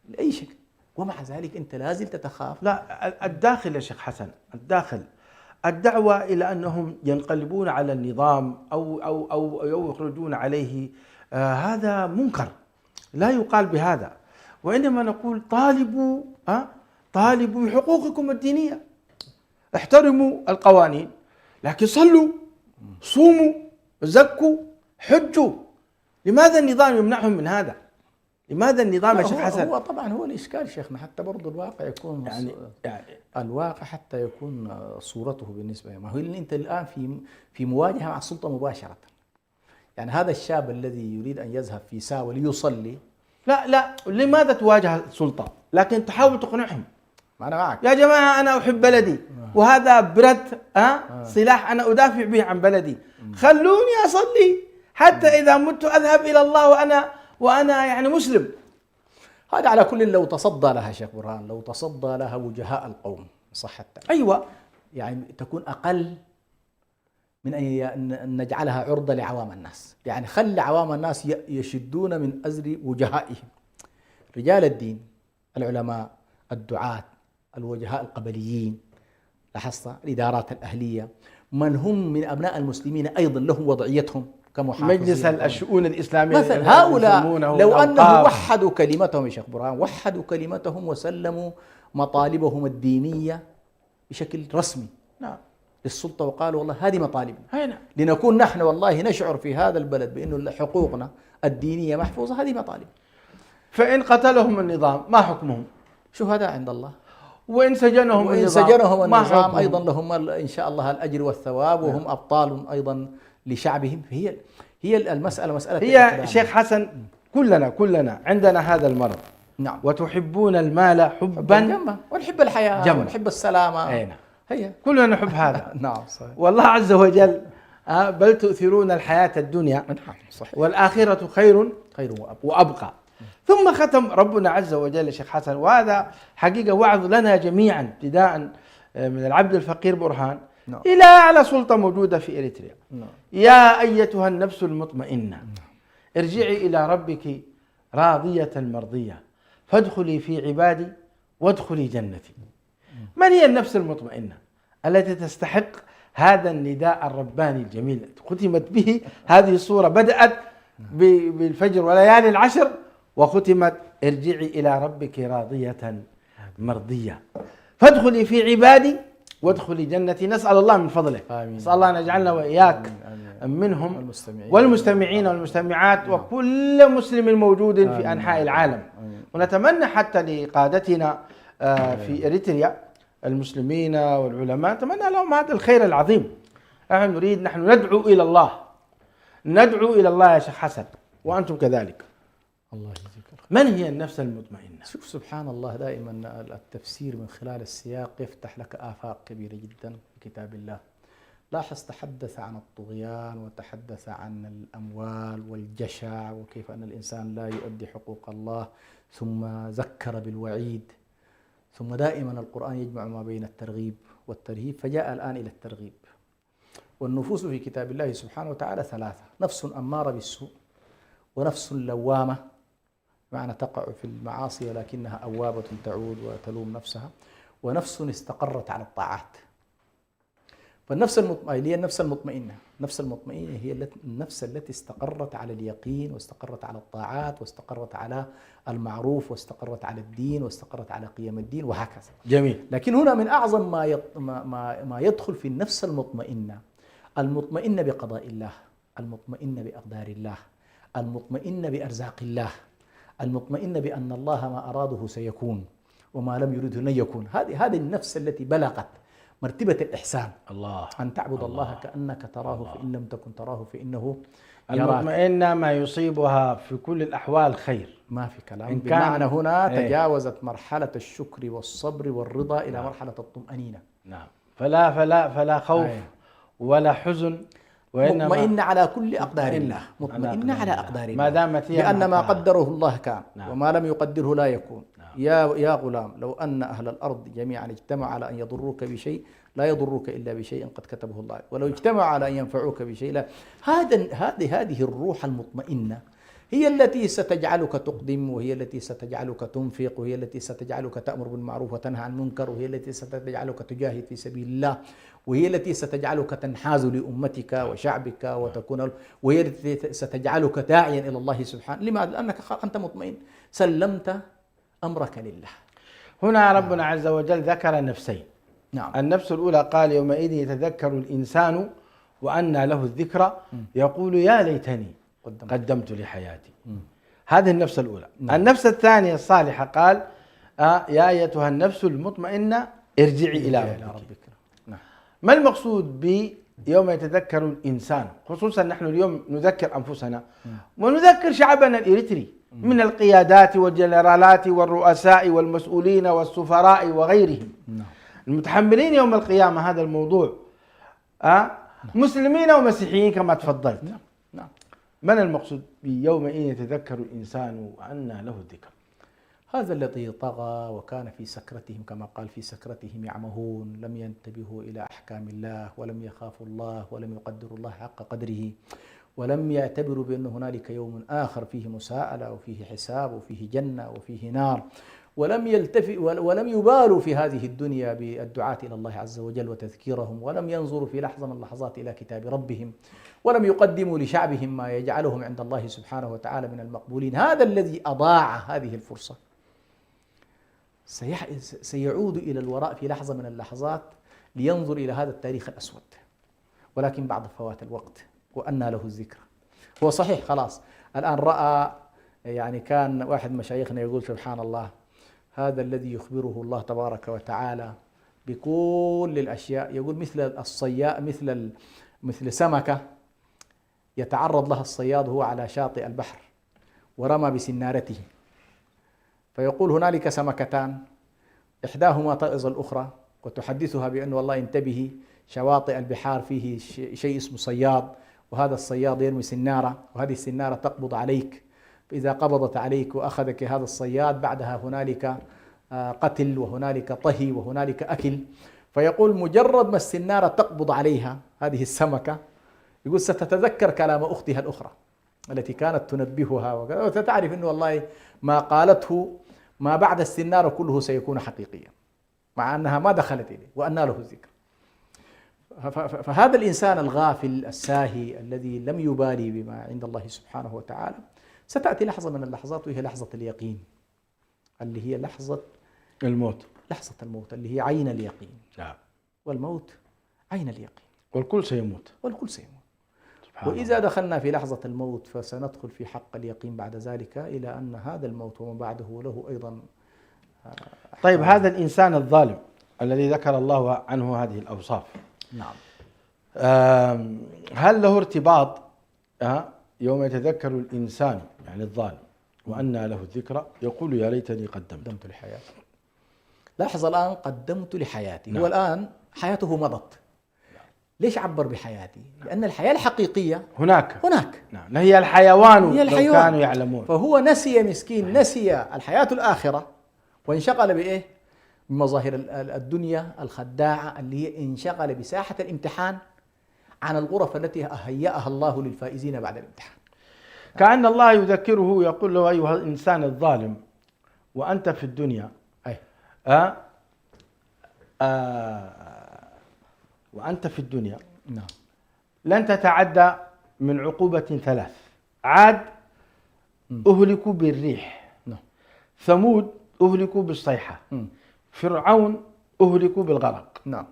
Speaker 1: لأي شيء، ومع ذلك أنت لازل تتخاف.
Speaker 2: لا، الداخل يا شيخ حسن، الدعوة إلى أنهم ينقلبون على النظام أو يخرجون عليه، هذا منكر لا يقال بهذا، وإنما نقول طالبوا بحقوقكم الدينية، احترموا القوانين، لكن صلوا، صوموا، زكوا، حجوا. لماذا النظام يمنعهم من هذا؟ لماذا النظام يا شيخ حسن؟
Speaker 1: هو طبعا هو الإشكال شيخنا، حتى برضو الواقع يكون يعني الواقع حتى يكون صورته بالنسبة ما هو أنت الآن في مواجهة مع السلطة مباشرة. يعني هذا الشاب الذي يريد أن يذهب في ساوة ليصلي،
Speaker 2: لا لماذا تواجه السلطة؟ لكن تحاول تقنعهم.
Speaker 1: أنا معك
Speaker 2: يا جماعة، أنا أحب بلدي وهذا برد سلاح أنا أدافع به عن بلدي، خلوني أصلي حتى إذا مت أذهب إلى الله وأنا يعني مسلم.
Speaker 1: هذا على كل لو تصدى لها شيخ برهان، لو تصدى لها وجهاء القوم صح التعبير.
Speaker 2: أيوة،
Speaker 1: يعني تكون أقل من أن نجعلها عرضة لعوام الناس. يعني خلي عوام الناس يشدون من أزر وجهائهم، رجال الدين، العلماء، الدعاة، الوجهاء القبليين، لاحظت الإدارات الأهلية، من هم من أبناء المسلمين أيضا لهم وضعيتهم كمحافظين،
Speaker 2: مجلس الشؤون الإسلامية
Speaker 1: مثلا هؤلاء لو أنهم
Speaker 2: الأوقاف.
Speaker 1: وحدوا كلمتهم يا شيخ برهان، وحدوا كلمتهم وسلموا مطالبهم الدينية بشكل رسمي
Speaker 2: نعم
Speaker 1: للسلطة وقالوا والله هذه مطالبنا،
Speaker 2: هنا
Speaker 1: لنكون نحن والله نشعر في هذا البلد بأنه حقوقنا الدينية محفوظة، هذه مطالب.
Speaker 2: فإن قتلهم النظام ما حكمهم؟
Speaker 1: شهداء عند الله.
Speaker 2: وإن سجنهم
Speaker 1: وإن
Speaker 2: النظام
Speaker 1: سجنهم
Speaker 2: ما
Speaker 1: النظام
Speaker 2: حكمهم؟
Speaker 1: أيضا لهم إن شاء الله الأجر والثواب، وهم أبطال أيضا لشعبهم. هي المسألة مسألة
Speaker 2: هي
Speaker 1: الإقدام.
Speaker 2: شيخ حسن كلنا عندنا هذا المرض.
Speaker 1: نعم.
Speaker 2: وتحبون المال حبا
Speaker 1: جمة، ونحب الحياة
Speaker 2: جمة.
Speaker 1: ونحب السلامة.
Speaker 2: أين
Speaker 1: هي
Speaker 2: كلنا نحب هذا.
Speaker 1: نعم صحيح.
Speaker 2: والله عز وجل بل تؤثرون الحياة الدنيا
Speaker 1: نعم صحيح.
Speaker 2: والآخرة خير
Speaker 1: خير
Speaker 2: وأبقى. ثم ختم ربنا عز وجل يا شيخ حسن، وهذا حقيقة وعظ لنا جميعا ابتداء من العبد الفقير برهان
Speaker 1: نعم.
Speaker 2: إلى أعلى سلطة موجودة في إريتريا.
Speaker 1: نعم.
Speaker 2: يا أيتها النفس المطمئنة ارجعي إلى ربك راضية مرضية فادخلي في عبادي وادخلي جنتي. من هي النفس المطمئنة التي تستحق هذا النداء الرباني الجميل؟ ختمت به هذه السورة، بدأت بالفجر وليالي العشر وختمت ارجعي إلى ربك راضية مرضية فادخلي في عبادي وادخلي جنتي. نسأل الله من فضله،
Speaker 1: آمين.
Speaker 2: نسأل الله أن يجعلنا وإياك
Speaker 1: آمين.
Speaker 2: منهم والمستمعين والمستمعات وكل مسلم موجود في أنحاء العالم. ونتمنى حتى لقادتنا في إريتريا المسلمين والعلماء، نتمنى لهم هذا الخير العظيم. نحن نريد، نحن ندعو إلى الله، ندعو إلى الله يا شيخ حسن وأنتم كذلك.
Speaker 1: الله يجزيك الخير.
Speaker 2: من هي النفس المطمئنة؟
Speaker 1: شوف سبحان الله، دائما التفسير من خلال السياق يفتح لك آفاق كبيرة جدا في كتاب الله. لاحظ تحدث عن الطغيان وتحدث عن الأموال والجشع وكيف أن الإنسان لا يؤدي حقوق الله، ثم ذكر بالوعيد، ثم دائما القرآن يجمع ما بين الترغيب والترهيب، فجاء الآن إلى الترغيب. والنفوس في كتاب الله سبحانه وتعالى ثلاثة: نفس أمارة بالسوء، ونفس لوامة معنى تقع في المعاصي ولكنها أوابة تعود وتلوم نفسها، ونفس استقرت على الطاعات. فالنفس المطمئنة هي النفس المطمئنة، النفس المطمئنة هي النفس التي استقرت على اليقين واستقرت على الطاعات واستقرت على المعروف واستقرت على الدين واستقرت على قيم الدين وهكذا.
Speaker 2: جميل.
Speaker 1: لكن هنا من أعظم ما يدخل في النفس المطمئنة، المطمئنة بقضاء الله، المطمئنة بأقدار الله، المطمئنة بأرزاق الله، المطمئنة بأن الله ما أراده سيكون وما لم يرده لن يكون. هذه النفس التي بلغت مرتبة الإحسان،
Speaker 2: الله،
Speaker 1: أن تعبد الله كأنك تراه فإن لم تكن تراه فإنه يراك.
Speaker 2: المطمئنة ما يصيبها في كل الأحوال خير،
Speaker 1: ما في كلام.
Speaker 2: إن
Speaker 1: بمعنى هنا
Speaker 2: تجاوزت
Speaker 1: تجاوزت مرحلة الشكر والصبر والرضا إلى مرحلة الطمأنينة.
Speaker 2: نعم. فلا خوف ولا حزن، وإنما
Speaker 1: مطمئنة على كل أقدار الله، مطمئنة على أقدار الله،
Speaker 2: ما دامت هي
Speaker 1: لأن ما قدره الله كان.
Speaker 2: نعم.
Speaker 1: وما لم يقدره لا يكون.
Speaker 2: نعم.
Speaker 1: يا غلام، لو أن أهل الأرض جميعا اجتمعوا على أن يضروك بشيء لا يضروك إلا بشيء قد كتبه الله، ولو اجتمعوا على أن ينفعوك بشيء لا. هذه الروح المطمئنة هي التي ستجعلك تقدم، وهي التي ستجعلك تنفق، وهي التي ستجعلك تأمر بالمعروف وتنهى عن المنكر، وهي التي ستجعلك تجاهد في سبيل الله، وهي التي ستجعلك تنحاز لأمتك وشعبك وتكون، وهي التي ستجعلك داعيا إلى الله سبحانه. لماذا؟ لأنك أنت مطمئن، سلمت أمرك لله.
Speaker 2: هنا ربنا عز وجل ذكر نفسين.
Speaker 1: نعم.
Speaker 2: النفس الأولى قال يومئذ يتذكر الإنسان وأنى له الذكرى يقول يا ليتني قدمت لحياتي. هذه النفس الأولى. النفس الثانية الصالحة قال يا أيتها النفس المطمئنة ارجعي إلى ربك. ما المقصود بيوم يتذكر الإنسان؟ خصوصا نحن اليوم نذكر أنفسنا ونذكر شعبنا الإريتري من القيادات والجنرالات والرؤساء والمسؤولين والسفراء وغيرهم المتحملين يوم القيامة هذا الموضوع، مسلمين ومسيحيين كما تفضلت.
Speaker 1: نعم.
Speaker 2: من المقصود بيومئذ يتذكر الإنسان وأنى له الذكر؟
Speaker 1: هذا الذي طغى وكان في سكرتهم، كما قال في سكرتهم يعمهون، لم ينتبهوا إلى أحكام الله ولم يخافوا الله ولم يقدروا الله حق قدره، ولم يعتبروا بأن هنالك يوم آخر فيه مساءلة وفيه حساب وفيه جنة وفيه نار، ولم يلتفت ولم يبالوا في هذه الدنيا بالدعاة إلى الله عز وجل وتذكيرهم، ولم ينظروا في لحظة من اللحظات إلى كتاب ربهم، ولم يقدموا لشعبهم ما يجعلهم عند الله سبحانه وتعالى من المقبولين. هذا الذي أضاع هذه الفرصة سيعود إلى الوراء في لحظة من اللحظات لينظر إلى هذا التاريخ الأسود، ولكن بعد فوات الوقت وأنى له الذكرى. هو صحيح خلاص الآن رأى، يعني كان واحد مشايخنا يقول سبحان الله، هذا الذي يخبره الله تبارك وتعالى بكل الأشياء، يقول مثل الصياد، مثل سمكة يتعرض لها الصياد وهو على شاطئ البحر ورمى بسنارته، فيقول هنالك سمكتان إحداهما تغز الأخرى وتحدثها بأن والله انتبهي شواطئ البحار فيه شيء اسمه صياد، وهذا الصياد يرمي سنارة، وهذه السنارة تقبض عليك، فإذا قبضت عليك وأخذك هذا الصياد بعدها هنالك قتل وهنالك طهي وهنالك أكل. فيقول مجرد ما السنارة تقبض عليها هذه السمكة، يقول ستتذكر كلام أختها الأخرى التي كانت تنبهها وكذا، وستعرف أنه والله ما قالته ما بعد السنارة كله سيكون حقيقيا، مع أنها ما دخلت إليه وأنى له الذكر. فهذا الإنسان الغافل الساهي الذي لم يبالي بما عند الله سبحانه وتعالى، ستأتي لحظة من اللحظات وهي لحظة اليقين، اللي هي لحظة
Speaker 2: الموت،
Speaker 1: لحظة الموت اللي هي عين اليقين.
Speaker 2: نعم.
Speaker 1: والموت عين اليقين،
Speaker 2: والكل سيموت،
Speaker 1: والكل سيموت. وإذا دخلنا في لحظة الموت فسندخل في حق اليقين بعد ذلك إلى أن هذا الموت وما بعده له أيضا.
Speaker 2: طيب هذا الإنسان الظالم الذي ذكر الله عنه هذه الأوصاف،
Speaker 1: نعم،
Speaker 2: هل له ارتباط يوم يتذكر الإنسان يعني الظالم وأنى له الذكرى يقول يا ليتني قدمت
Speaker 1: لحياتي؟ لاحظ الآن قدمت لحياتي.
Speaker 2: نعم.
Speaker 1: هو الآن حياته مضت. ليش عبر بحياتي؟ لأن الحياة الحقيقية هناك.
Speaker 2: نعم. هي الحيوان لو كانوا يعلمون.
Speaker 1: فهو نسي مسكين، نسي الحياة الآخرة وانشغل بإيه؟ بمظاهر الدنيا الخداعة اللي هي انشغل بساحة الامتحان عن الغرف التي هيأها الله للفائزين بعد الامتحان.
Speaker 2: كأن الله يذكره يقول له أيها الإنسان الظالم وأنت في الدنيا وأنت في الدنيا
Speaker 1: نعم.
Speaker 2: لن تتعدى من عقوبة ثلاث. عاد أهلكوا بالريح،
Speaker 1: نعم.
Speaker 2: ثمود أهلكوا بالصيحة، فرعون أهلكوا بالغرق.
Speaker 1: نعم.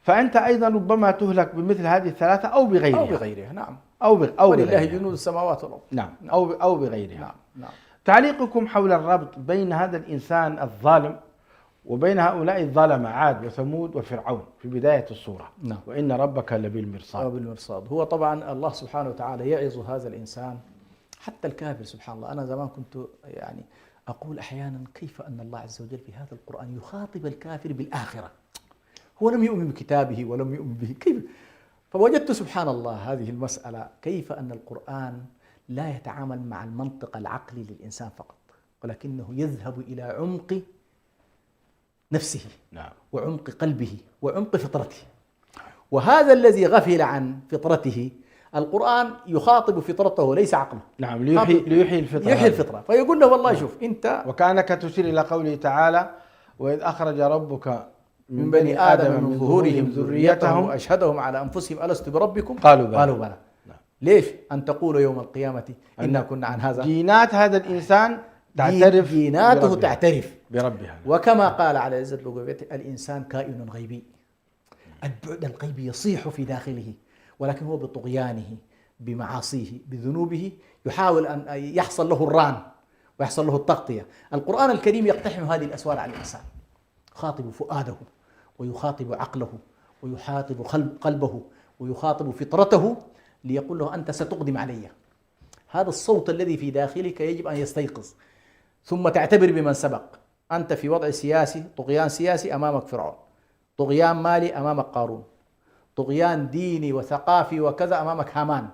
Speaker 2: فأنت أيضا ربما تهلك بمثل هذه الثلاثة أو بغيرها.
Speaker 1: نعم.
Speaker 2: أو
Speaker 1: ولله جنود السماوات والأرض.
Speaker 2: نعم. أو بغيرها.
Speaker 1: نعم. نعم.
Speaker 2: تعليقكم حول الربط بين هذا الإنسان الظالم وبين هؤلاء الظلمة عاد وثمود وفرعون في بداية السورة.
Speaker 1: نعم.
Speaker 2: وإن ربك لبالمرصاد.
Speaker 1: هو طبعا الله سبحانه وتعالى يعظ هذا الإنسان حتى الكافر. سبحان الله، أنا زمان كنت يعني أقول أحيانا كيف أن الله عز وجل في هذا القرآن يخاطب الكافر بالآخرة، هو لم يؤمن بكتابه ولم يؤمن به، كيف؟ فوجدت سبحان الله هذه المسألة، كيف أن القرآن لا يتعامل مع المنطق العقلي للإنسان فقط، ولكنه يذهب إلى عمق نفسه.
Speaker 2: نعم.
Speaker 1: وعمق قلبه وعمق فطرته. وهذا الذي غفل عن فطرته القرآن يخاطب فطرته ليس عقله.
Speaker 2: نعم. ليحيي الفطرة.
Speaker 1: فيقول له والله شوف أنت،
Speaker 2: وكأنك تشير إلى قوله تعالى وإذ أخرج ربك
Speaker 1: من بني آدم من ظهورهم ذريتهم وأشهدهم على أنفسهم ألست بربكم
Speaker 2: قالوا
Speaker 1: بلى. نعم. ليش؟ أن تقولوا يوم القيامة إنا كنا عن هذا.
Speaker 2: جينات هذا الإنسان تعترف،
Speaker 1: جيناته تعترف
Speaker 2: بربها.
Speaker 1: وكما قال على عزة بقوته الإنسان كائن غيبي، البعد الغيبي يصيح في داخله، ولكن هو بطغيانه بمعاصيه بذنوبه يحاول أن يحصل له الران ويحصل له التغطية. القرآن الكريم يقتحم هذه الأسوار على الإنسان، يخاطب فؤاده ويخاطب عقله ويخاطب قلبه ويخاطب فطرته ليقول له أنت ستقدم علي. هذا الصوت الذي في داخلك يجب أن يستيقظ، ثم تعتبر بمن سبق. أنت في وضع سياسي، طغيان سياسي أمامك فرعون، طغيان مالي أمامك قارون، طغيان ديني وثقافي وكذا أمامك هامان.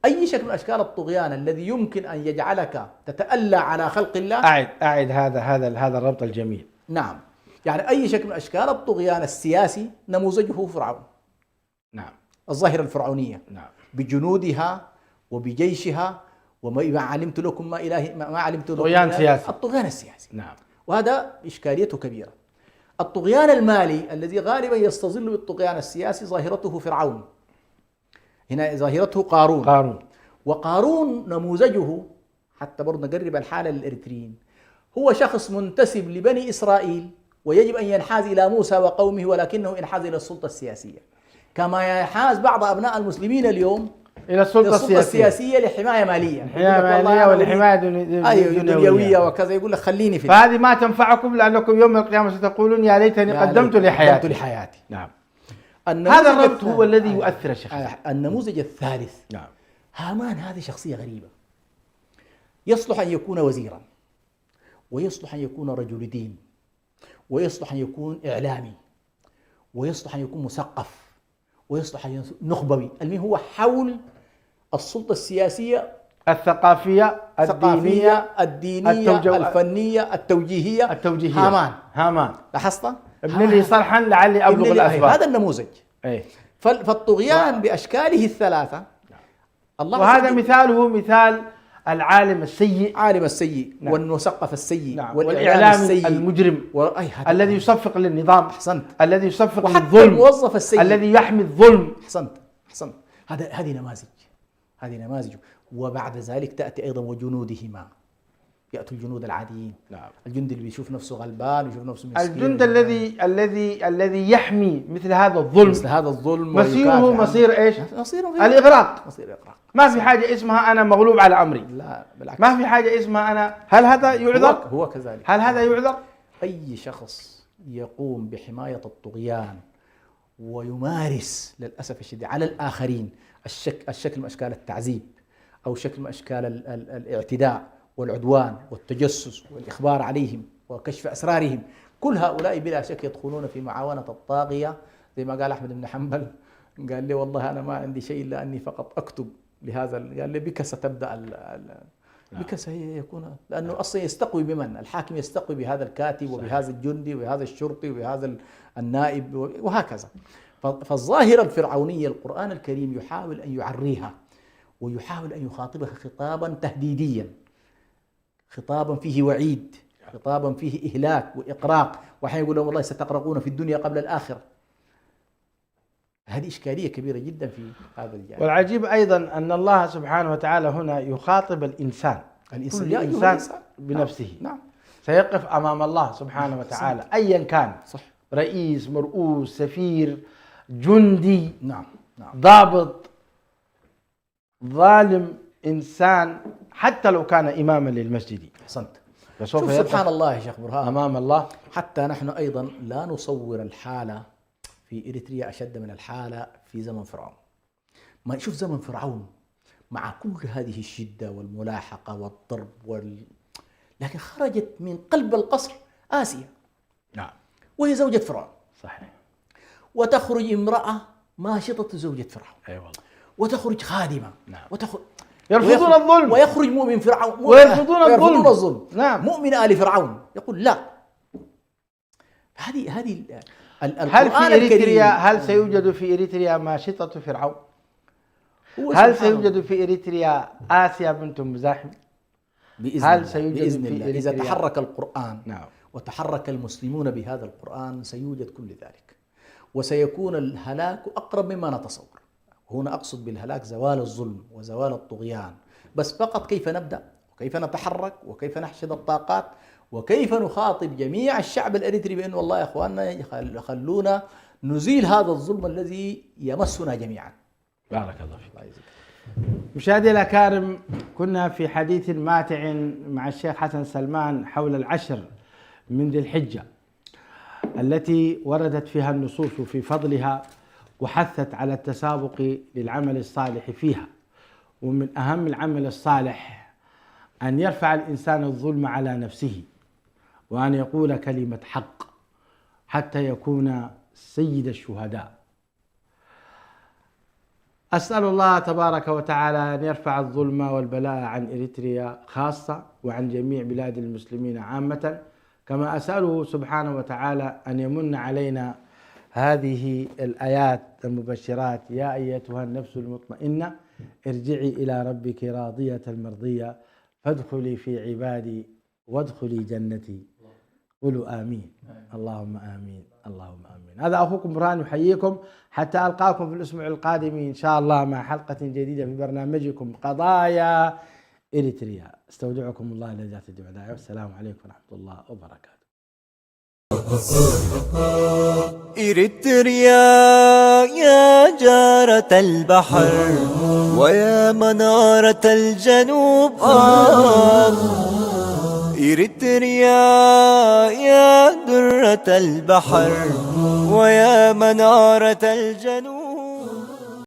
Speaker 1: أي شكل من أشكال الطغيان الذي يمكن أن يجعلك تتألى على خلق الله.
Speaker 2: أعد هذا الربط الجميل.
Speaker 1: نعم. يعني أي شكل من أشكال الطغيان السياسي نموذجه فرعون.
Speaker 2: نعم.
Speaker 1: الظاهرة الفرعونية.
Speaker 2: نعم.
Speaker 1: بجنودها وبجيشها وما علمت لكم ما علمت لكم
Speaker 2: طغيان سياسي.
Speaker 1: الطغيان السياسي.
Speaker 2: نعم.
Speaker 1: وهذا إشكاليته كبيرة. الطغيان المالي الذي غالبا يستظل بالطغيان السياسي ظاهرته فرعون، هنا ظاهرته قارون. وقارون نموذجه حتى برضه نقرب الحالة للإريتريين، هو شخص منتسب لبني إسرائيل ويجب أن ينحاز إلى موسى وقومه، ولكنه انحاز إلى السلطة السياسية، كما ينحاز بعض أبناء المسلمين اليوم
Speaker 2: إلى السلطة
Speaker 1: السياسية لحماية مالية،
Speaker 2: والحماية
Speaker 1: دنيوية وكذا، يقول لك خليني في
Speaker 2: فهذه ما تنفعكم، لأنكم يوم القيامة ستقولون يا ليتني قدمت لحياتي.
Speaker 1: نعم.
Speaker 2: هذا الربط هو الذي يؤثر الشخص.
Speaker 1: النموذج الثالث،
Speaker 2: نعم.
Speaker 1: هامان هذه شخصية غريبة، يصلح أن يكون وزيرا، ويصلح أن يكون رجل دين، ويصلح أن يكون إعلامي، ويصلح أن يكون مثقف، ويصلح أن يكون نخبوي. المهم هو حول السلطة السياسية،
Speaker 2: الثقافية،
Speaker 1: الدينية، الفنية، التوجيهية. هامان لاحظت؟
Speaker 2: ابن لي صرحا لعلي أبلغ الأسباب.
Speaker 1: هذا النموذج. فالطغيان بأشكاله الثلاثة،
Speaker 2: الله وهذا مثاله مثال العالم السيء،
Speaker 1: نعم. والمثقف السيء،
Speaker 2: نعم. والإعلامي المجرم الذي يصفق للنظام.
Speaker 1: أحسنت.
Speaker 2: الذي يصفق
Speaker 1: للظلم، الموظف السيء
Speaker 2: الذي يحمي الظلم.
Speaker 1: أحسنت. هذه نماذج. وبعد ذلك تأتي أيضا وجنودهما، يأتوا الجنود العاديين.
Speaker 2: نعم.
Speaker 1: الجندي اللي بيشوف نفسه غلبان ويشوف نفسه مسكين،
Speaker 2: الجند الذي يحمي مثل هذا الظلم، مصيره مصير ايش؟ الإغراق. ما في حاجة اسمها أنا مغلوب على أمري،
Speaker 1: لا بالعكس.
Speaker 2: ما في حاجة اسمها أنا. هل هذا يعذر؟
Speaker 1: هو كذلك.
Speaker 2: هل هذا يعذر؟
Speaker 1: أي شخص يقوم بحماية الطغيان ويمارس للأسف الشديد على الآخرين الشكل من أشكال التعذيب، أو شكل من أشكال الاعتداء والعدوان والتجسس والإخبار عليهم وكشف أسرارهم، كل هؤلاء بلا شك يدخلون في معاونة الطاغية. زي ما قال أحمد بن حنبل، قال لي والله أنا ما عندي شيء إلا أني فقط أكتب لهذا، قال لي بك ستبدأ بك سيكون، لأنه أصلا يستقوي بمن؟ الحاكم يستقوي بهذا الكاتب وبهذا الجندي وبهذا الشرطي وبهذا النائب وهكذا. فالظاهرة الفرعونية القرآن الكريم يحاول أن يعريها، ويحاول أن يخاطبها خطابا تهديديا، خطابا فيه وعيد، خطابا فيه إهلاك وإقراق، وحين يقول لهم والله ستقرقون في الدنيا قبل الآخرة. هذه إشكالية كبيرة جدا في هذا الجانب.
Speaker 2: والعجيب أيضا أن الله سبحانه وتعالى هنا يخاطب الإنسان بنفسه.
Speaker 1: نعم.
Speaker 2: سيقف أمام الله سبحانه وتعالى أيا كان، صح. رئيس، مرؤوس، سفير، جندي،
Speaker 1: نعم.
Speaker 2: ضابط، ظالم، إنسان، حتى لو كان إماما للمسجد.
Speaker 1: أحسنت.
Speaker 2: فسوف
Speaker 1: سبحان الله يا شيخ برهان
Speaker 2: أمام الله.
Speaker 1: حتى نحن أيضا لا نصور الحالة في إريتريا أشد من الحالة في زمن فرعون. ما نشوف زمن فرعون مع كل هذه الشدة والملاحقة والضرب لكن خرجت من قلب القصر آسيا.
Speaker 2: نعم.
Speaker 1: وهي زوجة فرعون.
Speaker 2: صحيح.
Speaker 1: وتخرج امرأة ماشطة زوجة فرعون.
Speaker 2: أي والله.
Speaker 1: وتخرج خادمة.
Speaker 2: نعم.
Speaker 1: يرفضون
Speaker 2: الظلم.
Speaker 1: ويخرج مؤمن فرعون
Speaker 2: ويرفضون
Speaker 1: الظلم.
Speaker 2: نعم.
Speaker 1: مؤمن آل فرعون يقول لا. هذه
Speaker 2: هل سيوجد في إريتريا ماشطة فرعون؟ هل سيوجد في إريتريا آسيا بنت مزاحم؟
Speaker 1: بإذن الله إذا تحرك القرآن،
Speaker 2: نعم.
Speaker 1: وتحرك المسلمون بهذا القرآن سيوجد كل ذلك، وسيكون الهلاك أقرب مما نتصور. هنا أقصد بالهلاك زوال الظلم وزوال الطغيان، بس فقط كيف نبدأ وكيف نتحرك وكيف نحشد الطاقات وكيف نخاطب جميع الشعب الإريتري بأن والله يا أخواننا خلونا نزيل هذا الظلم الذي يمسنا جميعا.
Speaker 2: بارك الله فيك. مشاهدي الأكارم، كنا في حديث ماتع مع الشيخ حسن سلمان حول العشر من ذي الحجة التي وردت فيها النصوص في فضلها وحثت على التسابق للعمل الصالح فيها. ومن أهم العمل الصالح أن يرفع الإنسان الظلم على نفسه، وأن يقول كلمة حق حتى يكون سيد الشهداء. أسأل الله تبارك وتعالى أن يرفع الظلم والبلاء عن إريتريا خاصة وعن جميع بلاد المسلمين عامة، كما أسأله سبحانه وتعالى أن يمن علينا هذه الآيات المبشرات: يا أيتها النفس المطمئنة ارجعي إلى ربك راضية مرضية فادخلي في عبادي وادخلي جنتي. قولوا آمين. اللهم آمين، اللهم آمين. هذا أخوكم برهان يحييكم، حتى ألقاكم في الأسبوع القادم إن شاء الله مع حلقة جديدة في برنامجكم قضايا إريتريا. استودعكم الله الذي لا تضيع ودائعه. والسلام عليكم ورحمة الله وبركاته.
Speaker 3: إريتريا يا جارة البحر ويا منارة الجنوب، إريتريا يا درة البحر ويا منارة الجنوب.